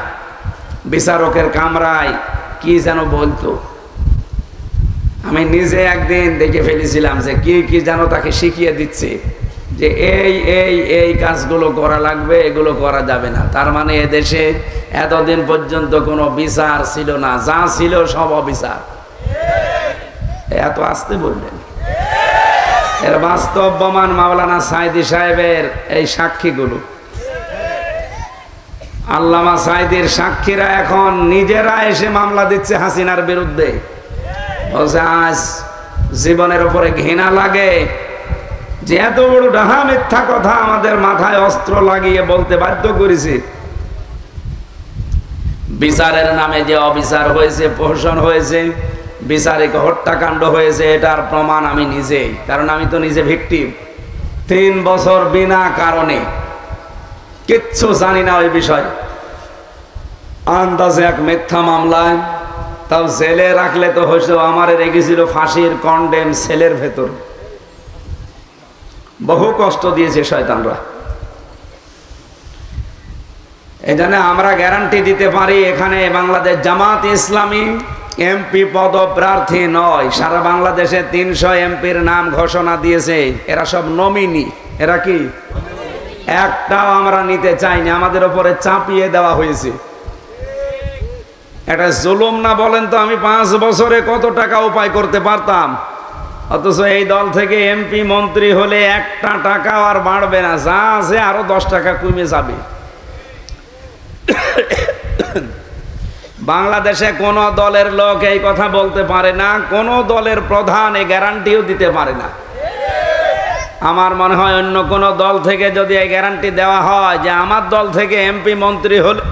S1: বিচারকের কামরায় কি যেন বলতো। আমি নিজে একদিন দেখে ফেলেছিলাম যে কি কি যেন তাকে শিখিয়ে দিচ্ছে, যে এই কাজগুলো করা লাগবে, এগুলো করা যাবে না। তার মানে এদেশে এতদিন পর্যন্ত কোনো বিচার ছিল না, যা ছিল সব অবিচার। এত আসতে বললেন, এর বাস্তব প্রমাণ মাওলানা সাইদি সাহেবের এই সাক্ষীগুলো। আল্লামা সাইদির সাক্ষীরা এখন নিজেরা এসে মামলা দিচ্ছে হাসিনার বিরুদ্ধে। বলছে আজ জীবনের উপরে ঘৃণা লাগে যে এত বড় ডাহা মিথ্যা কথা আমাদের মাথায় অস্ত্র লাগিয়ে বলতে বাধ্য করেছে। বিচারের নামে যে অবিচার হয়েছে, প্রহসন হয়েছে, বিচারিক হত্যাকাণ্ড হয়েছে, এটার প্রমাণ আমি নিজেই। কারণ আমি তো নিজে ভিকটিম। 3 বছর বিনা কারণে কিচ্ছু জানি না ওই বিষয়ে, আন্দাজে এক মিথ্যা মামলায়, তাও জেলে রাখলে তো হয়েছে। আমারে রেখেছিল ফাঁসির কন্ডেম সেলের ভেতর, বহু কষ্ট দিয়েছে শয়তানরা। এই জন্য আমরা গ্যারান্টি দিতে পারি, এখানে বাংলাদেশ জামাত ইসলামী এমপি পদপ্রার্থী নয়। সারা বাংলাদেশে 300 এমপির নাম ঘোষণা দিয়েছে, এরা সব নমিনি। এরা কি? একটাও আমরা নিতে চাইনি, আমাদের উপরে চাপিয়ে দেওয়া হয়েছে। এটা জুলুম না বলেন তো? আমি 5 বছরে কত টাকা উপায় করতে পারতাম, অথচ এই দল থেকে এমপি মন্ত্রী হলে 1টা টাকাও আর বাড়বে না, যা আছে আরো 10 টাকা কমে যাবে। বাংলাদেশে কোন দলের লোক এই কথা বলতে পারে না, কোন দলের প্রধান এই গ্যারান্টিও দিতে পারে না। আমার মনে হয় অন্য কোন দল থেকে যদি এই গ্যারান্টি দেওয়া হয় যে আমার দল থেকে এমপি মন্ত্রী হলে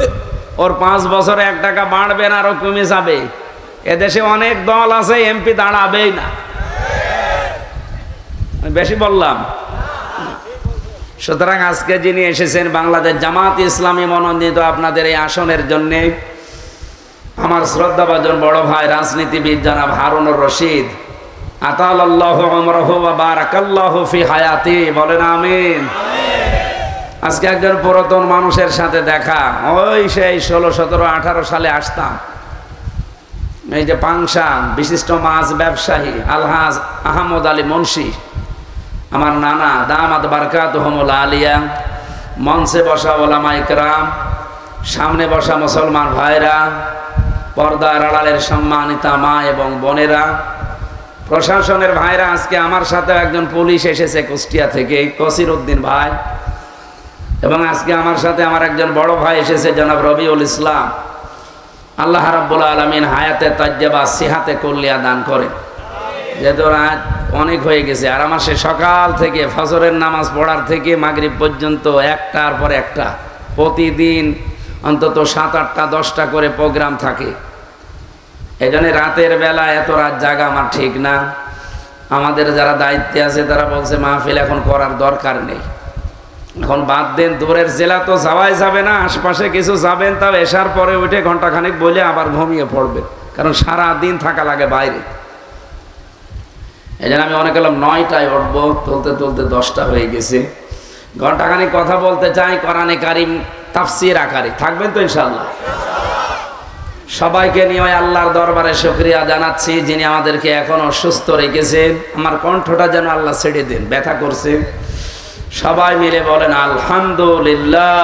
S1: ওর 5 বছরে 1 টাকা বাড়বে না, আরো কমে যাবে। এদেশে অনেক দল আছে এমপি দাঁড়াবেই না। বেশি বললাম? সুতরাং আজকে যিনি এসেছেন বাংলাদেশ জামাত ইসলামী মনোনীত আপনাদের এই আসনের জন্য, আমার শ্রদ্ধাভাজন বড় ভাই রাজনীতিবিদ জনাব হারুনুর রশিদ, আতালাল্লাহু উমরাহু ওয়া বারাকাল্লাহু ফি হায়াতি, বলেন আমিন। আজকে একজন পুরাতন মানুষের সাথে দেখা, ওই সেই 16, 17, 18 সালে আসতাম। এই যে পাংশা বিশিষ্ট মাছ ব্যবসায়ী আলহাজ আহমদ আলী মুন্সি, আমার নানা দামাত বারকাতুহুমুল আলিয়া, মঞ্চে বসা ওলামা ইকরাম, সামনে বসা মুসলমান ভাইরা, পর্দার আড়ালের সম্মানিতা মা এবং বোনেরা, প্রশাসনের ভাইরা, আজকে আমার সাথে একজন পুলিশ এসেছে কুষ্টিয়া থেকে, কসির উদ্দিন ভাই, এবং আজকে আমার সাথে আমার একজন বড় ভাই এসেছে জনাব রবিউল ইসলাম। আল্লাহ রাব্বুল আলামিন হায়াতে তাজ্জাবা সিহাতে কুল্লিয়া দান করেন। যেহেতু রাত অনেক হয়ে গেছে, আর আমার সে সকাল থেকে ফজরের নামাজ পড়ার থেকে মাগরিব পর্যন্ত একটার পর একটা প্রতিদিন অন্তত 7, 8, 10টা করে প্রোগ্রাম থাকে। এই জন্য রাতের বেলা এত রাত জাগা আমার ঠিক না। আমাদের যারা দায়িত্বে আছে তারা বলছে মাহফিল এখন করার দরকার নেই, এখন বাদ দেন, দূরের জেলা তো যাওয়াই যাবে না, আশপাশে কিছু যাবেন, তাও এসার পরে উঠে ঘন্টাখানিক বলে আবার ঘুমিয়ে পড়বে, কারণ সারা দিন থাকা লাগে বাইরে। এই জন্য আমি অনেক এলাম 9টায় উঠবো, তুলতে তুলতে 10টা হয়ে গেছে। ঘন্টাখানিক কথা বলতে চাই কোরআনে কারিম তাফসীর আকারে, থাকবেন তো ইনশাআল্লাহ? সবাইকে নিয়ে আল্লাহর দরবারে শুকরিয়া জানাচ্ছি, যিনি আমাদেরকে এখনো সুস্থ রেখেছেন। আমার কণ্ঠটা যেন আল্লাহ ছেড়ে দেন, ব্যথা করছে। সবাই মিলে বলেন আলহামদুলিল্লাহ।